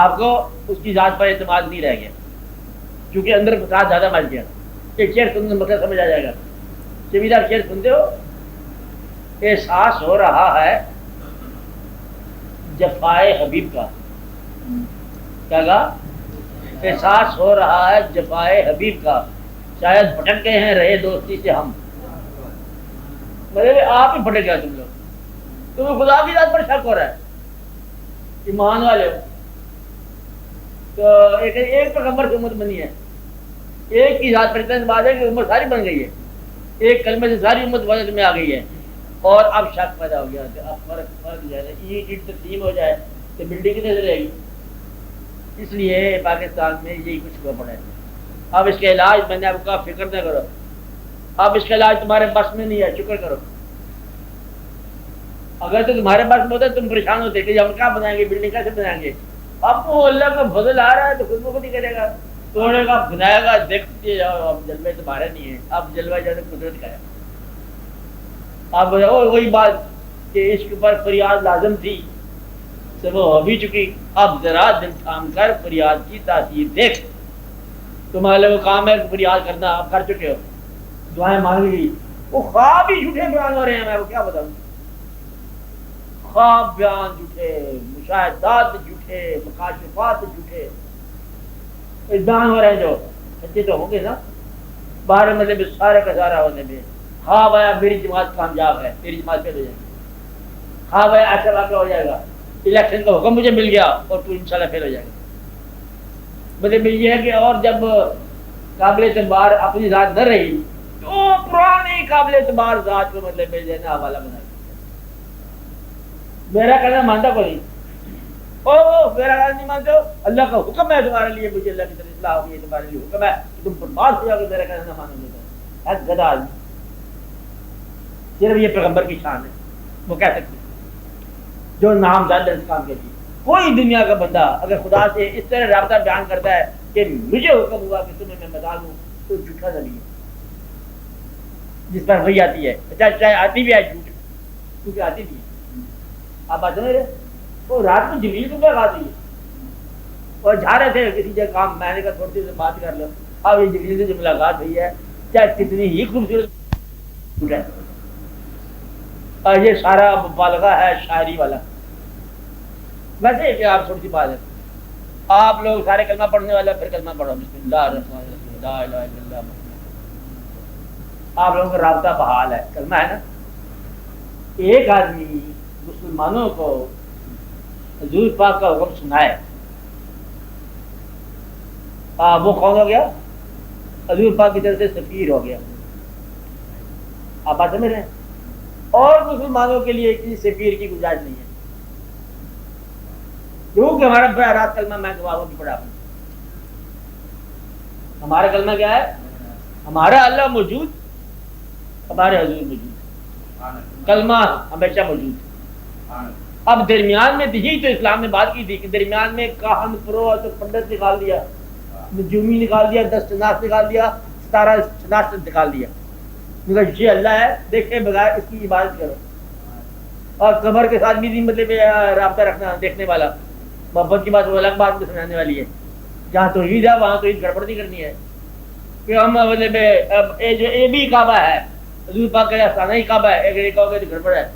آپ کو اس کی ذات پر اعتماد نہیں رہ گیا کیونکہ اندر فساد زیادہ مچ گیا. ایک شعر سننے مسئلہ سمجھ آ جائے گا. جمیل آپ شعر سنتے ہو؟ احساس ہو رہا ہے جفائے حبیب کا. کیا کہا؟ احساس ہو رہا ہے جفائے حبیب کا، شاید بھٹک گئے ہیں رہے دوستی سے ہم. مطلب آپ ہی پھٹک گیا تم لوگ. تمہیں خدا کی ذات پر شک ہو رہا ہے. ایمان والے ہو تو ایک پیغمبر کی امت بنی ہے، ایک کی ذات پر اتنا بات ہے کہ امت ساری بن گئی ہے، ایک کلمے سے ساری امت وجہ میں آ گئی ہے اور اب شک پیدا ہو گیا. اب فرق جو ہے اینٹ تسلیم ہو جائے تو بلڈنگ کتنے سے رہے گی. اس لیے پاکستان میں یہی کچھ ہوا پڑا ہے. اب اس کا علاج میں نے آپ کا فکر نہ کرو، اب اس کا علاج تمہارے بس میں نہیں ہے، شکر کرو. اگر تو تمہارے پاس میں ہوتا تم پریشان ہوتے کہ ہم کیا بنائیں گے، بلڈنگ کیسے بنائیں گے. اب وہ اللہ کا فضل آ رہا ہے تو خود کو نہیں کرے گا، توڑے گا بنائے گا. دیکھتے جاؤ اب جلوے تمہارے نہیں ہے، اب جلوہ جانے قدرت کا ہے. اب وہی بات کہ عشق پر فریاد لازم تھی سب وہ ہو بھی چکی. اب ذرا دل تھام کر فریاد کی تاثیر دیکھ. تمہارے وہ کام ہے فریاد کرنا، آپ کر چکے ہو، دعائیں مانگ لی. وہ خواب ہی جھوٹے بیان ہو رہے ہیں. میں وہ کیا بتاؤں، خواب بیان جھوٹے، مشاہدات جھوٹے، مکاشفات جھوٹے بیان ہو رہے ہیں. جو سچے تو ہوں گے نا. باہر مطلب سارے کا سارا ہونے میں خواب آیا میری جماعت کامیاب ہے، میری جماعت پہ ہو جائے گی. خواب آیا ایسا واقعہ ہو جائے گا، الیکشن کا حکم مجھے مل گیا اور تو انشاءاللہ فیل ہو جائے گا. مطلب یہ ہے کہ اور جب قابل اعتبار اپنی ذات نہ رہی تو پرانی قابل اعتبار ذات کو مطلب جو ہے نا حوالہ بنا دیا. میرا کہنا مانتا کوئی میرا کہنا نہیں مانتے ہو. اللہ کا حکم ہے تمہارے لیے، مجھے اللہ کی طرف اصلاح ہوگی، تمہارے لیے حکم ہے کہ تم برباد ہو جاؤ گے. میرا کہنا نہ مانو گے تو گدا آدمی. صرف یہ پیغمبر کی شان ہے، وہ کہہ سکتے جو نام زیادہ اس کام کے لیے. کوئی دنیا کا بندہ اگر خدا سے اس طرح رابطہ بیان کرتا ہے کہ مجھے حکم ہوا کہ تمہیں میں بتا دوں تو جھوٹا نبی ہے جس پر وہی آتی ہے. چاہے آتی بھی ہے جھوٹ کیونکہ آتی بھی ہے. آپ بات سمجھ رہے؟ وہ رات کو جبریل کو کیا بات ہوئی اور جا رہے تھے کسی جگہ کام. میں نے کہا تھوڑی دیر سے بات کر لو. اب یہ جبریل سے جو ملاقات ہوئی ہے چاہے کتنی ہی خوبصورت ہے. اور یہ سارا مبالغہ ہے شاعری والا. ویسے کہ آپ چھوٹی سی بات ہے، آپ لوگ سارے کلمہ پڑھنے والے پھر کلمہ پڑھو بسم اللہ الرحمن الرحیم لا الہ الا اللہ محمد. آپ لوگوں کا رابطہ بحال ہے، کلمہ ہے نا. ایک آدمی مسلمانوں کو حضور پاک کا حکم سنائے، وہ کون ہو گیا؟ حضور پاک کی طرف سے سفیر ہو گیا. آپ بات سمجھ رہے ہیں؟ اور مسلمانوں کے لیے کسی سفیر کی گنجائش نہیں ہے کیونکہ ہمارا براہ راست کلمہ میں گواہوں کی پڑھا. ہمارا کلمہ کیا ہے؟ ہمارا اللہ موجود، ہمارے حضور موجود، کلمہ ہمیشہ موجود. اب درمیان میں یہی تو اسلام نے بات کی تھی کہ درمیان میں کاہن پرو تو پنڈت نکال دیا، نجومی نکال دیا، 10 شناس نکال دیا، 17 شناس نکال دیا. یہ اللہ ہے دیکھے بغیر اس کی عبادت کرو. اور قبر کے ساتھ بھی مطلب رابطہ رکھنا دیکھنے والا. محبت کی بات وہ الگ بات میں سمجھانے والی ہے. جہاں توحید ہے وہاں توحید گڑبڑ نہیں کرنی ہے کہ ہم مطلب جو اے بھی کعبہ ہے حضور پاک کا افسانہ ہی کعبہ ہے، اگر یہ کہو گے تو گڑبڑ ہے.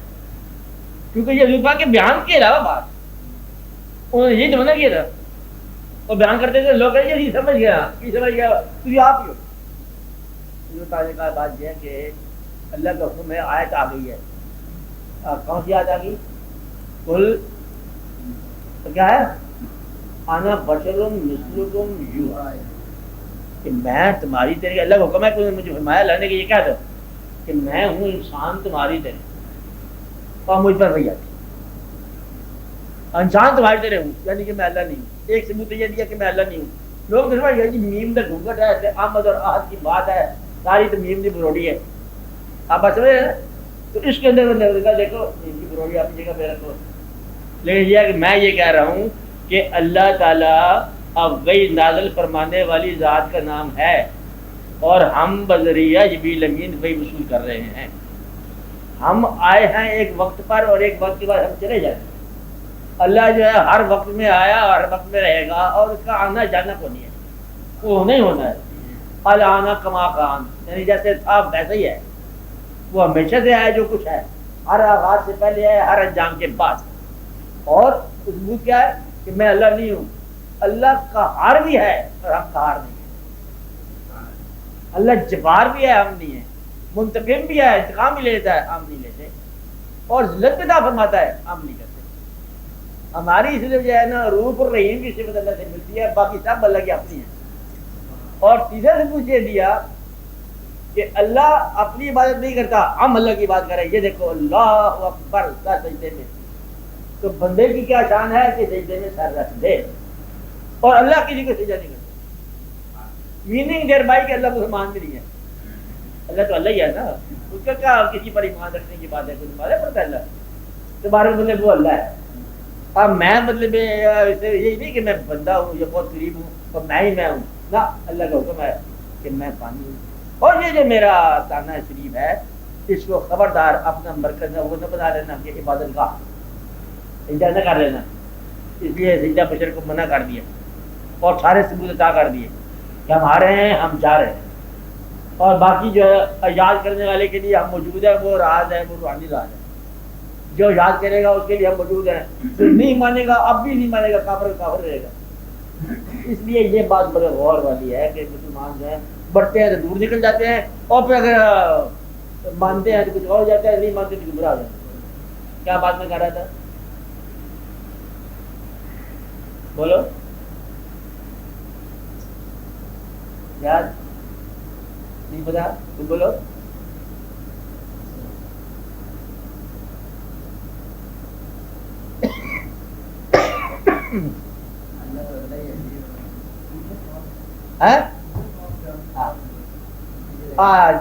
کیونکہ یہ حضور پاک کے بیان کے علاوہ بات انہوں نے یہ تو منع کیا تھا. وہ بیان کرتے تھے لوگ کہیں یہ سمجھ گیا تجھے آپ ہی ہو. کا بات یہ ہے کہ اللہ کا حکم ہے، آیت آ گئی ہے. کون سی آیت آ گئی؟ کل کیا ہے؟ انا بشر مثلکم یوحی، کہ میں تمہاری طرح. اللہ کا حکم ہے کہ مجھے فرمایا اللہ نے کہ یہ کیا تھا کہ میں ہوں انسان تمہاری طرح اور مجھ پر وہی آتی. انسان تمہاری طرح ہوں یعنی کہ میں اللہ نہیں ہوں. ایک ثبوت یہ دیا کہ میں اللہ نہیں ہوں. لوگ سمجھ جی میم کا گھونگٹ ہے، احمد اور احد کی بات ہے، ساری تو میم کی بروڑی ہے، آپ بات سمجھ رہے ہیں؟ تو اس کے اندر دیکھو میم کی بروڑی اپنی جگہ پہ رکھو، لیکن یہ کہ میں یہ کہہ رہا ہوں کہ اللہ تعالیٰ اب وہی نازل فرمانے والی ذات کا نام ہے، اور ہم بذریعہ جبریل امین وہی وصول کر رہے ہیں۔ ہم آئے ہیں ایک وقت پر اور ایک وقت کے بعد ہم چلے جائیں گے۔ اللہ جو ہے ہر وقت میں آیا اور ہر وقت میں رہے گا، اور اس کا آنا جانا کو نہیں ہے، وہ ہونا ہی ہونا ہے۔ الانا کما کان، یعنی جیسے تھا ویسے ہی ہے، وہ ہمیشہ سے ہے جو کچھ ہے، ہر آغاز سے پہلے ہے، ہر انجام کے بعد۔ اور اس میں کیا ہے کہ میں اللہ نہیں ہوں، اللہ قہار بھی ہے اور ہم قہار نہیں ہیں، اللہ جبار بھی ہے ہم نہیں ہیں، منتقم بھی ہے، انتقام بھی لیتا ہے ہم نہیں لیتے، اور ذلت عطا فرماتا ہے ہم نہیں کرتے۔ ہماری صرف جو ہے نا روح الرحیم کی صفت اللہ سے ملتی ہے، باقی سب اللہ کی اپنی ہیں۔ اور تیسرا سے پوچھ دیا کہ اللہ اپنی عبادت نہیں کرتا، ہم اللہ کی بات کریں۔ یہ دیکھو اللہ اکبر، اللہ سجدے میں، تو بندے کی کیا شان ہے کہ سجدے میں سر رکھ دے، اور اللہ کسی کو سجدہ نہیں کرتا۔ میننگ دیر بائی کہ اللہ مسلمان بھی نہیں ہے، اللہ تو اللہ ہی ہے نا، اس کا کیا کسی پر ایمان رکھنے کی بات ہے؟ کوئی مانے پڑتا ہے اللہ تمہارے مطلب وہ اللہ ہے۔ اب میں مطلب یہی نہیں کہ میں بندہ ہوں یا بہت قریب ہوں اور میں ہی میں ہوں، نہ، اللہ کا حکم ہے کہ میں پانی ہوں۔ اور یہ جو میرا تانا شریف ہے، اس کو خبردار اپنا مرکز وہ نہ بنا لینا کہ عبادت گاہ، سجدہ نہ کر لینا۔ اس لیے سجدہ بشر کو منع کر دیا اور سارے ثبوت عطا کر دیے کہ ہم آ رہے ہیں، ہم جا رہے ہیں، اور باقی جو ہے یاد کرنے والے کے لیے ہم موجود ہیں، وہ راز ہے، وہ روحانی راز ہے، جو یاد کرے گا اس کے لیے ہم موجود ہیں، جو نہیں مانے گا اب بھی نہیں مانے گا، کافر کافر رہے گا۔ اس لیے یہ بات بڑے غور والی ہے کہ مسلمان جو ہے بڑھتے ہیں تو دور نکل جاتے ہیں، اور پھر اگر مانتے ہیں تو کچھ اور ہو جاتا ہے، نہیں مانتے تو گمراہ ہو جاتے ہیں۔ کیا بات میں کہہ رہا تھا؟ بولو یاد نہیں پتا؟ تم بولو۔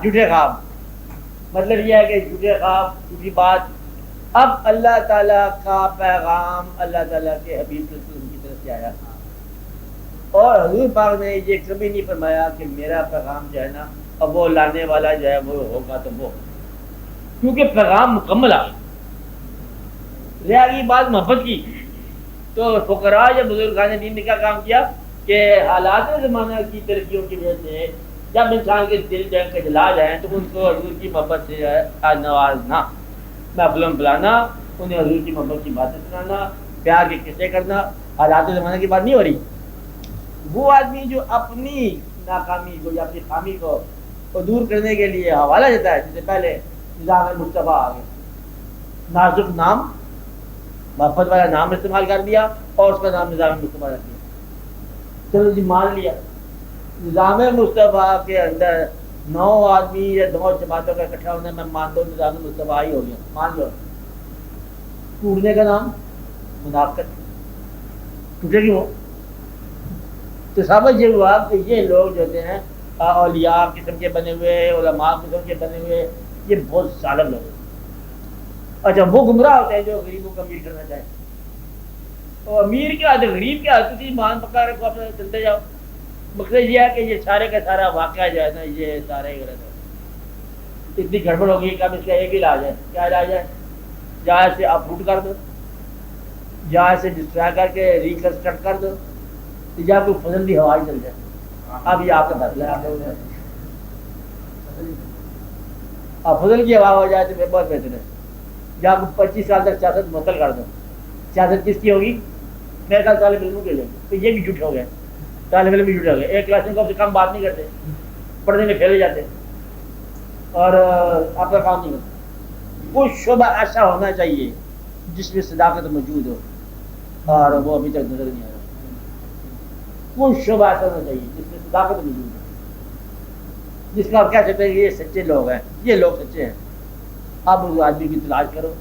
جھوٹے خواب، مطلب یہ ہے کہ جھوٹے خواب، جھوٹی بات۔ اب اللہ تعالیٰ کا پیغام اللہ تعالیٰ کے حبیب کی طرف سے آیا، اور حضور پاک نے یہ کبھی نہیں فرمایا کہ میرا پیغام جو ہے نا اب وہ لانے والا جو ہے وہ ہوگا تو وہ، کیونکہ پیغام مکمل آ گیا۔ رہ گئی بات محبت کی، تو فقراء یا بزرگان دین نے کیا کام کیا کہ حالات زمانہ کی ترقیوں کی وجہ سے جب انسان کے دل جو ہے کھجلا جائیں تو ان کو حضور کی محبت سے جو ہے نوازنا، محفلوں میں بلانا، انہیں حضور کی محبت کی باتیں سنانا، پیار کے قصے کرنا۔ حالات زمانہ کی بات نہیں ہو رہی۔ وہ آدمی جو اپنی ناکامی کو یا اپنی خامی کو دور کرنے کے لیے حوالہ دیتا ہے، جس سے پہلے نظام مصطفیٰ آ گئے، نازک نام، محبت والا نام استعمال کر دیا اور اس کا نام نظام مصطفیٰ رکھ دیا۔ چلو جی مان لیا، نظام مصطفیٰ کے اندر 9 آدمی یا 2 جماعتوں کا اکٹھا ہونا، میں مان دو نظام مصطفیٰ ہی ہو گیا، مان لو۔ ٹوٹنے کا نام منافقت، ٹوٹے گی وہ تو سمجھ یہ ہوا کہ یہ لوگ جو ہوتے ہیں اولیاء قسم کے بنے ہوئے، علماء قسم کے بنے ہوئے، یہ بہت ظالم لوگ ہیں۔ اچھا وہ گمراہ ہوتے ہیں جو غریبوں کا امیر کرنا چاہیں، اور امیر کیا ہے غریب کیا ہے، تھی مان پکا رکھو اپنے چلتے جاؤ۔ مقصد یہ ہے کہ یہ سارے کا سارا واقعہ جو ہے نا یہ سارا ہی غلط ہے۔ اتنی گڑبڑ ہوگی کہ اب اس کا ایک ہی علاج ہے۔ کیا علاج ہے؟ جہاں سے آپ روٹ کر دو، جہاں سے ڈسٹرائی کر کے ریکنسٹرکٹ کر دو، یا کوئی فضل کی ہوا ہی چل جائے۔ اب یہ آپ کا فیصلہ ہے، اب فضل کی ہوا ہو جائے تو بہت بہتر ہے۔ یا 25 سال تک سیاست معطل کر دو، سیاست کس کی ہوگی؟ میرے خیال طالب علموں کے لیے، تو یہ بھی جھوٹ ہو گئے، طالب علم بھی جھوٹ ہو گئے۔ ایک کلاس میں کم سے کم بات نہیں کرتے، پڑھنے میں پھیلے جاتے اور آپ کا کام نہیں کرتے۔ کچھ شعبہ ایسا ہونا چاہیے جس میں صداقت موجود ہو، اور وہ ابھی تک نظر نہیں آ رہا۔ کچھ شعبہ ایسا ہونا چاہیے جس میں صداقت موجود ہے، جس کا آپ کہہ سکتے ہیں کہ یہ سچے لوگ ہیں، یہ لوگ سچے ہیں۔ آپ اس آدمی کی تلاش کرو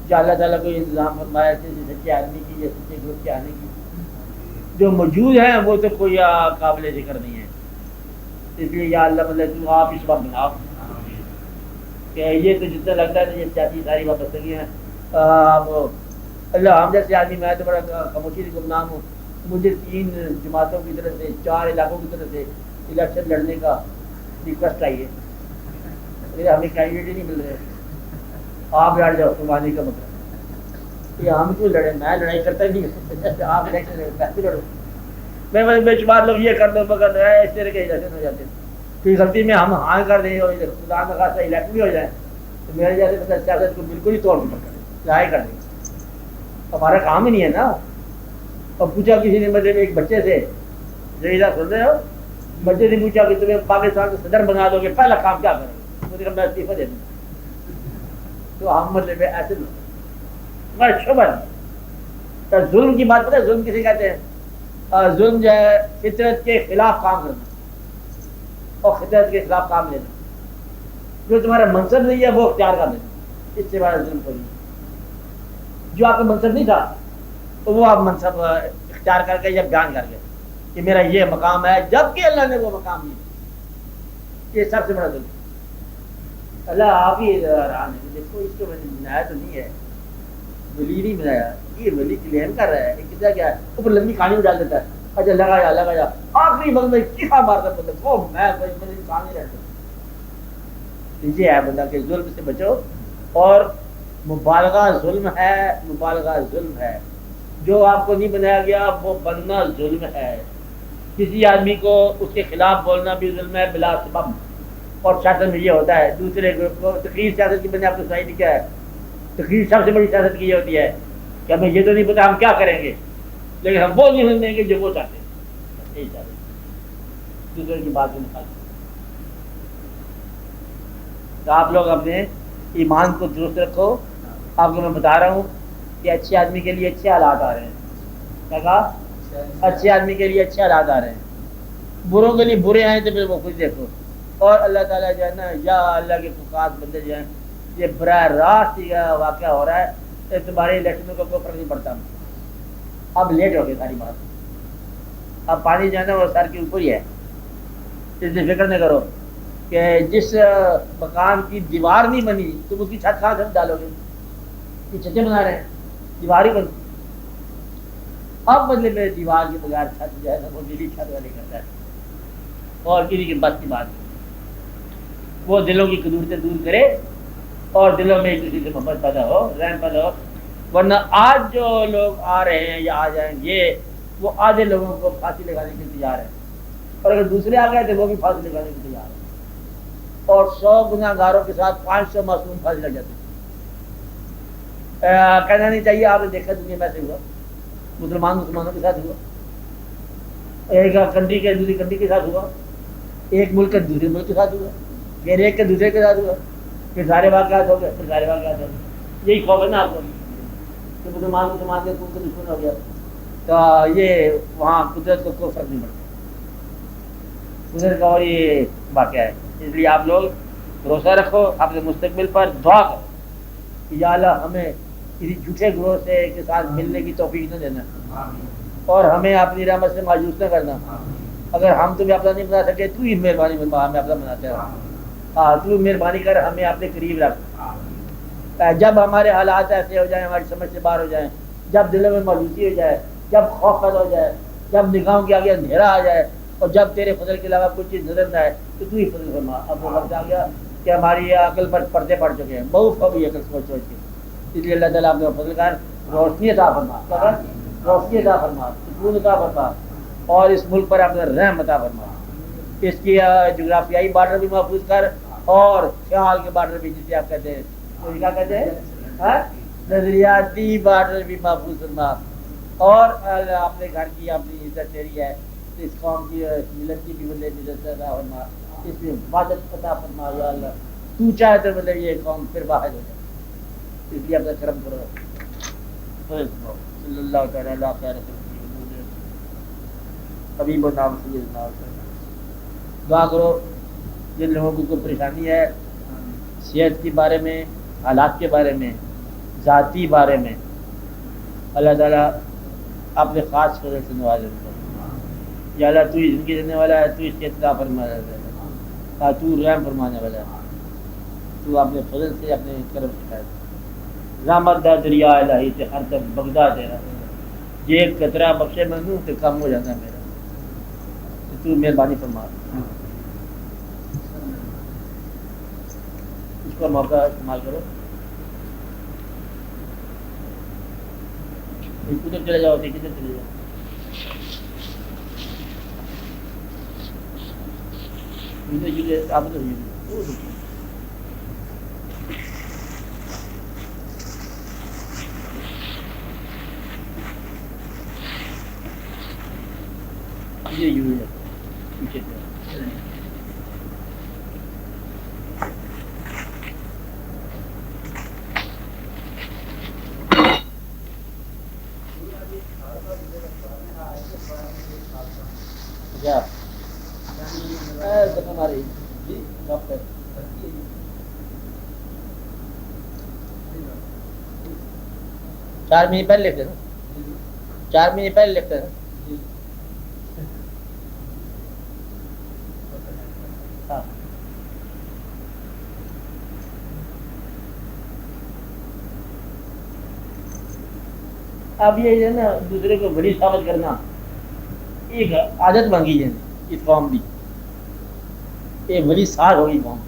جو اللہ تعالیٰ کو انتظام فرمایا کسی سچے آدمی کی یا سچے گروپ کے آنے کی، جو موجود ہیں وہ تو کوئی قابل ذکر نہیں ہے. اس لیے یا اللہ مطلب تو آپ اس وقت بناؤ کہ یہ تو جتنا لگتا ہے یہ سیاسی ساری وابستگی ہیں. اللہ ہم جیسے آدمی میں تو بڑا خاموشی سے گمنام ہوں. مجھے 3 جماعتوں کی طرف سے 4 علاقوں کی طرف سے الیکشن لڑنے کا ریکویسٹ آئی ہے. ہمیں کینڈیڈیٹ ہی نہیں مل رہے. آپ لڑ جاؤ قربانی کا مطلب یہ ہم کیوں لڑے؟ میں لڑائی کرتا ہی نہیں. آپ الیکشن لڑو. میں بے شمار لوگ یہ کر دو مگر اس طرح کے الیکشن ہو جاتے ہیں. کوئی غلطی میں ہم ہاں کر دیں اور خدا نہ خاصا الیکشن بھی ہو جائے تو میرے جیسے مطلب سیاست کو بالکل ہی توڑ پھوڑ کریں لڑائی کر دیں. ہمارا کام ہی نہیں ہے نا. اور پوچھا کسی نے مطلب ایک بچے سے جیسا سن رہے ہو بچے سے پوچھا کہ تمہیں پاکستان کا صدر بنا دو گے پہلا کام کیا کرو گے؟ مجھے کہا میں استعفیٰ دے دوں. تو ہم مطلب ایسے شبر ظلم کی بات پتہ ہے ظلم کسے کہتے ہیں؟ ظلم جو ہے فطرت کے خلاف کام کرنا اور فطرت کے خلاف کام لینا. جو تمہارا منصب نہیں ہے وہ اختیار کر لینا. اس سے بڑا ظلم کوئی نہیں. جو آپ کا منصب نہیں تھا تو وہ آپ منصب اختیار کر کے یا بیان کر کے کہ میرا یہ مقام ہے جبکہ اللہ نے وہ مقام دیا. یہ سب سے بڑا ظلم. اللہ آپ ہی حیران ہے. دیکھو اس کو میں نے بنایا تو نہیں ہے ولی نہیں بنایا. یہ ولی کلیم کر رہا ہے کتنا کیا ہے اوپر لمبی کہانی میں ڈال دیتا ہے. اچھا لگایا آخری وقت میں چیخا مارتا مطلب وہ میں انسان نہیں رہتا. یہ ہے بندہ کہ ظلم سے بچو. اور مبالغہ ظلم ہے. جو آپ کو نہیں بنایا گیا وہ بننا ظلم ہے. کسی آدمی کو اس کے خلاف بولنا بھی ظلم ہے بلا سبب. اور سیاست میں یہ ہوتا ہے دوسرے گروپ کو تقریر سیاست کی بنے آپ کو صحیح نہیں کیا ہے. تقریر سب سے بڑی سیاست کی یہ ہوتی ہے کہ ہمیں یہ تو نہیں پتا ہم کیا کریں گے لیکن ہم وہ نہیں دیں گے جو وہ چاہتے ہیں. یہی چاہتے ہیں دوسرے کی بات میں. تو آپ لوگ اپنے ایمان کو درست رکھو. آپ کو میں بتا رہا ہوں کہ اچھے آدمی کے لیے اچھے حالات آ رہے ہیں. کیا کہا؟ اچھے آدمی کے لیے اچھے حالات آ رہے ہیں. بروں کے لیے برے آئے تو پھر وہ خود دیکھو. اور اللہ تعالیٰ جو ہے نا یا اللہ کے خاص بندے جو ہیں یہ براہ راست یہ واقعہ ہو رہا ہے. تمہارے الیکشنوں کا کوئی فرق نہیں پڑتا. اب لیٹ ہو گئی ساری بات. اب پانی جو ہے نا وہ سر کے اوپر ہی ہے. اس لیے فکر نہ کرو کہ جس مکان کی دیوار نہیں بنی تم اس کی چھت کہاں سے ڈالو گے؟ یہ چھتیں بنا رہے ہیں دیوار ہی بنتی. اب بدلے میں دیوار کے بغیر چھت جو ہے نا وہ نیلی چھت والے کرتا ہے. اور کسی کی بس کی بات نہیں. وہ دلوں کی قدورتیں دور کرے اور دلوں میں ایک دوسرے سے محبت پیدا ہو رحم پیدا ہو. ورنہ آج جو لوگ آ رہے ہیں یا آ جائیں گے وہ آدھے لوگوں کو پھانسی لگانے کے تیار ہیں. اور اگر دوسرے آ گئے تو وہ بھی پھانسی لگانے کے تیار ہیں. اور 100 گناہ گاروں کے ساتھ 500 معصوم پھانسی لگ جاتے ہیں. کہنا نہیں چاہیے آپ نے دیکھا دنیا میں سے ہوا. مسلمانوں کے ساتھ ہوا. ایک کنٹری کے دوسری کنٹری کے ساتھ ہوا. ایک ملک کے دوسرے ملک کے ساتھ ہوا. پھر ایک کے دوسرے کے ساتھ ہوا. پھر سارے واقعات ہو گئے. پھر سارے واقعات ہو گئے. یہی خوف ہے نا آپ کو کہ مسلمان کے خون کا دشمن ہو گیا. تو یہ وہاں قدرت کو کوئی فرق نہیں پڑتا. قدرت کا اور یہ واقعہ ہے. اس لیے آپ لوگ بھروسہ رکھو اپنے مستقبل پر. دعا کرو کہ یا اللہ ہمیں کسی جھوٹے گروہ سے کے ساتھ ملنے کی توفیق نہ دینا اور ہمیں اپنی رحمت سے مایوس نہ کرنا. اگر ہم تمہیں اپنا نہیں بنا سکے تو ہی مہربانی ہمیں اپنا بناتے رہو. تو مہربانی کر ہمیں اپنے قریب رکھ. جب ہمارے حالات ایسے ہو جائیں ہماری سمجھ سے باہر ہو جائیں, جب دلوں میں مایوسی ہو جائے, جب خوف پیدا ہو جائے, جب نگاہوں کے آگے اندھیرا آ جائے اور جب تیرے فضل کے علاوہ کوئی چیز نظر نہ آئے تو ہی فضل فرما. اب وہ وقت آ گیا کہ ہماری عقل پر پردے پڑ چکے ہیں. بہت خوبی عقل سوچ سوچ کے. اس لیے اللہ تعالیٰ اپنے فضل کر روشنی عطا فرما, روشنی عطا فرما, سکون عطا فرما اور اس ملک پر اپنا رحم عطا فرما. اس کی جغرافیائی بارڈر بھی محفوظ کر اور خیال کے بارڈر بھی جسے آپ کہتے ہیں کیا کہتے ہیں نظریاتی بارڈر بھی محفوظ فرما. اور اپنے گھر کی اپنی عزت تیری ہے, اس قوم کی ملت کی بھی مطلب عزت عطا فرما, اس میں حفاظت عطا فرما. یا اللہ تو چاہے تو مطلب یہ قوم پھر واحد ہو جائے. اس لیے اپنا کرم کرو. صلی اللہ تعالیٰ علیہ خیر حبیب و نام سیدنا. دعا کرو جن لوگوں کو کوئی پریشانی ہے صحت کے بارے میں, حالات کے بارے میں, ذاتی بارے میں, اللہ تعالیٰ اپنے خاص فضل سے نوازے. یا اللہ تو ہی زندگی دینے والا ہے، تو اس کے اطلاع فرمانے والا ہے، تو رحم فرمانے والا ہے، تو اپنے فضل سے اپنے کرم سے رحمت دا دریا الہی سے ہر طرف بغدہ تیرا، یہ ایک قطرہ بخشے منوں تو کم ہو جاتا ہے میرا، تو مہربانی فرما۔ اس کا موقع استعمال کرو، کدھر چلے جاؤ، کدھر چلے جاؤ، آپ پیچھے ہمارے 4 مہینے پہلے لکھتے نا، 4 مہینے پہلے لکھتے نا۔ اب یہ ہے نا دوسرے کو بڑی ثابت کرنا ایک عادت مانگی جائے اس قوم کی، ایک بڑی ساز ہوگی قوم،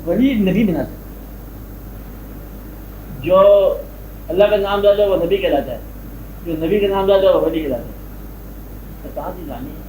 ولی نبی بناتا ہے، جو اللہ کا نام لیتا ہے وہ نبی کہلاتا ہے، جو نبی کا نام لیتا ہے وہ ولی کہلاتا ہے، کہاں سے جانی ہے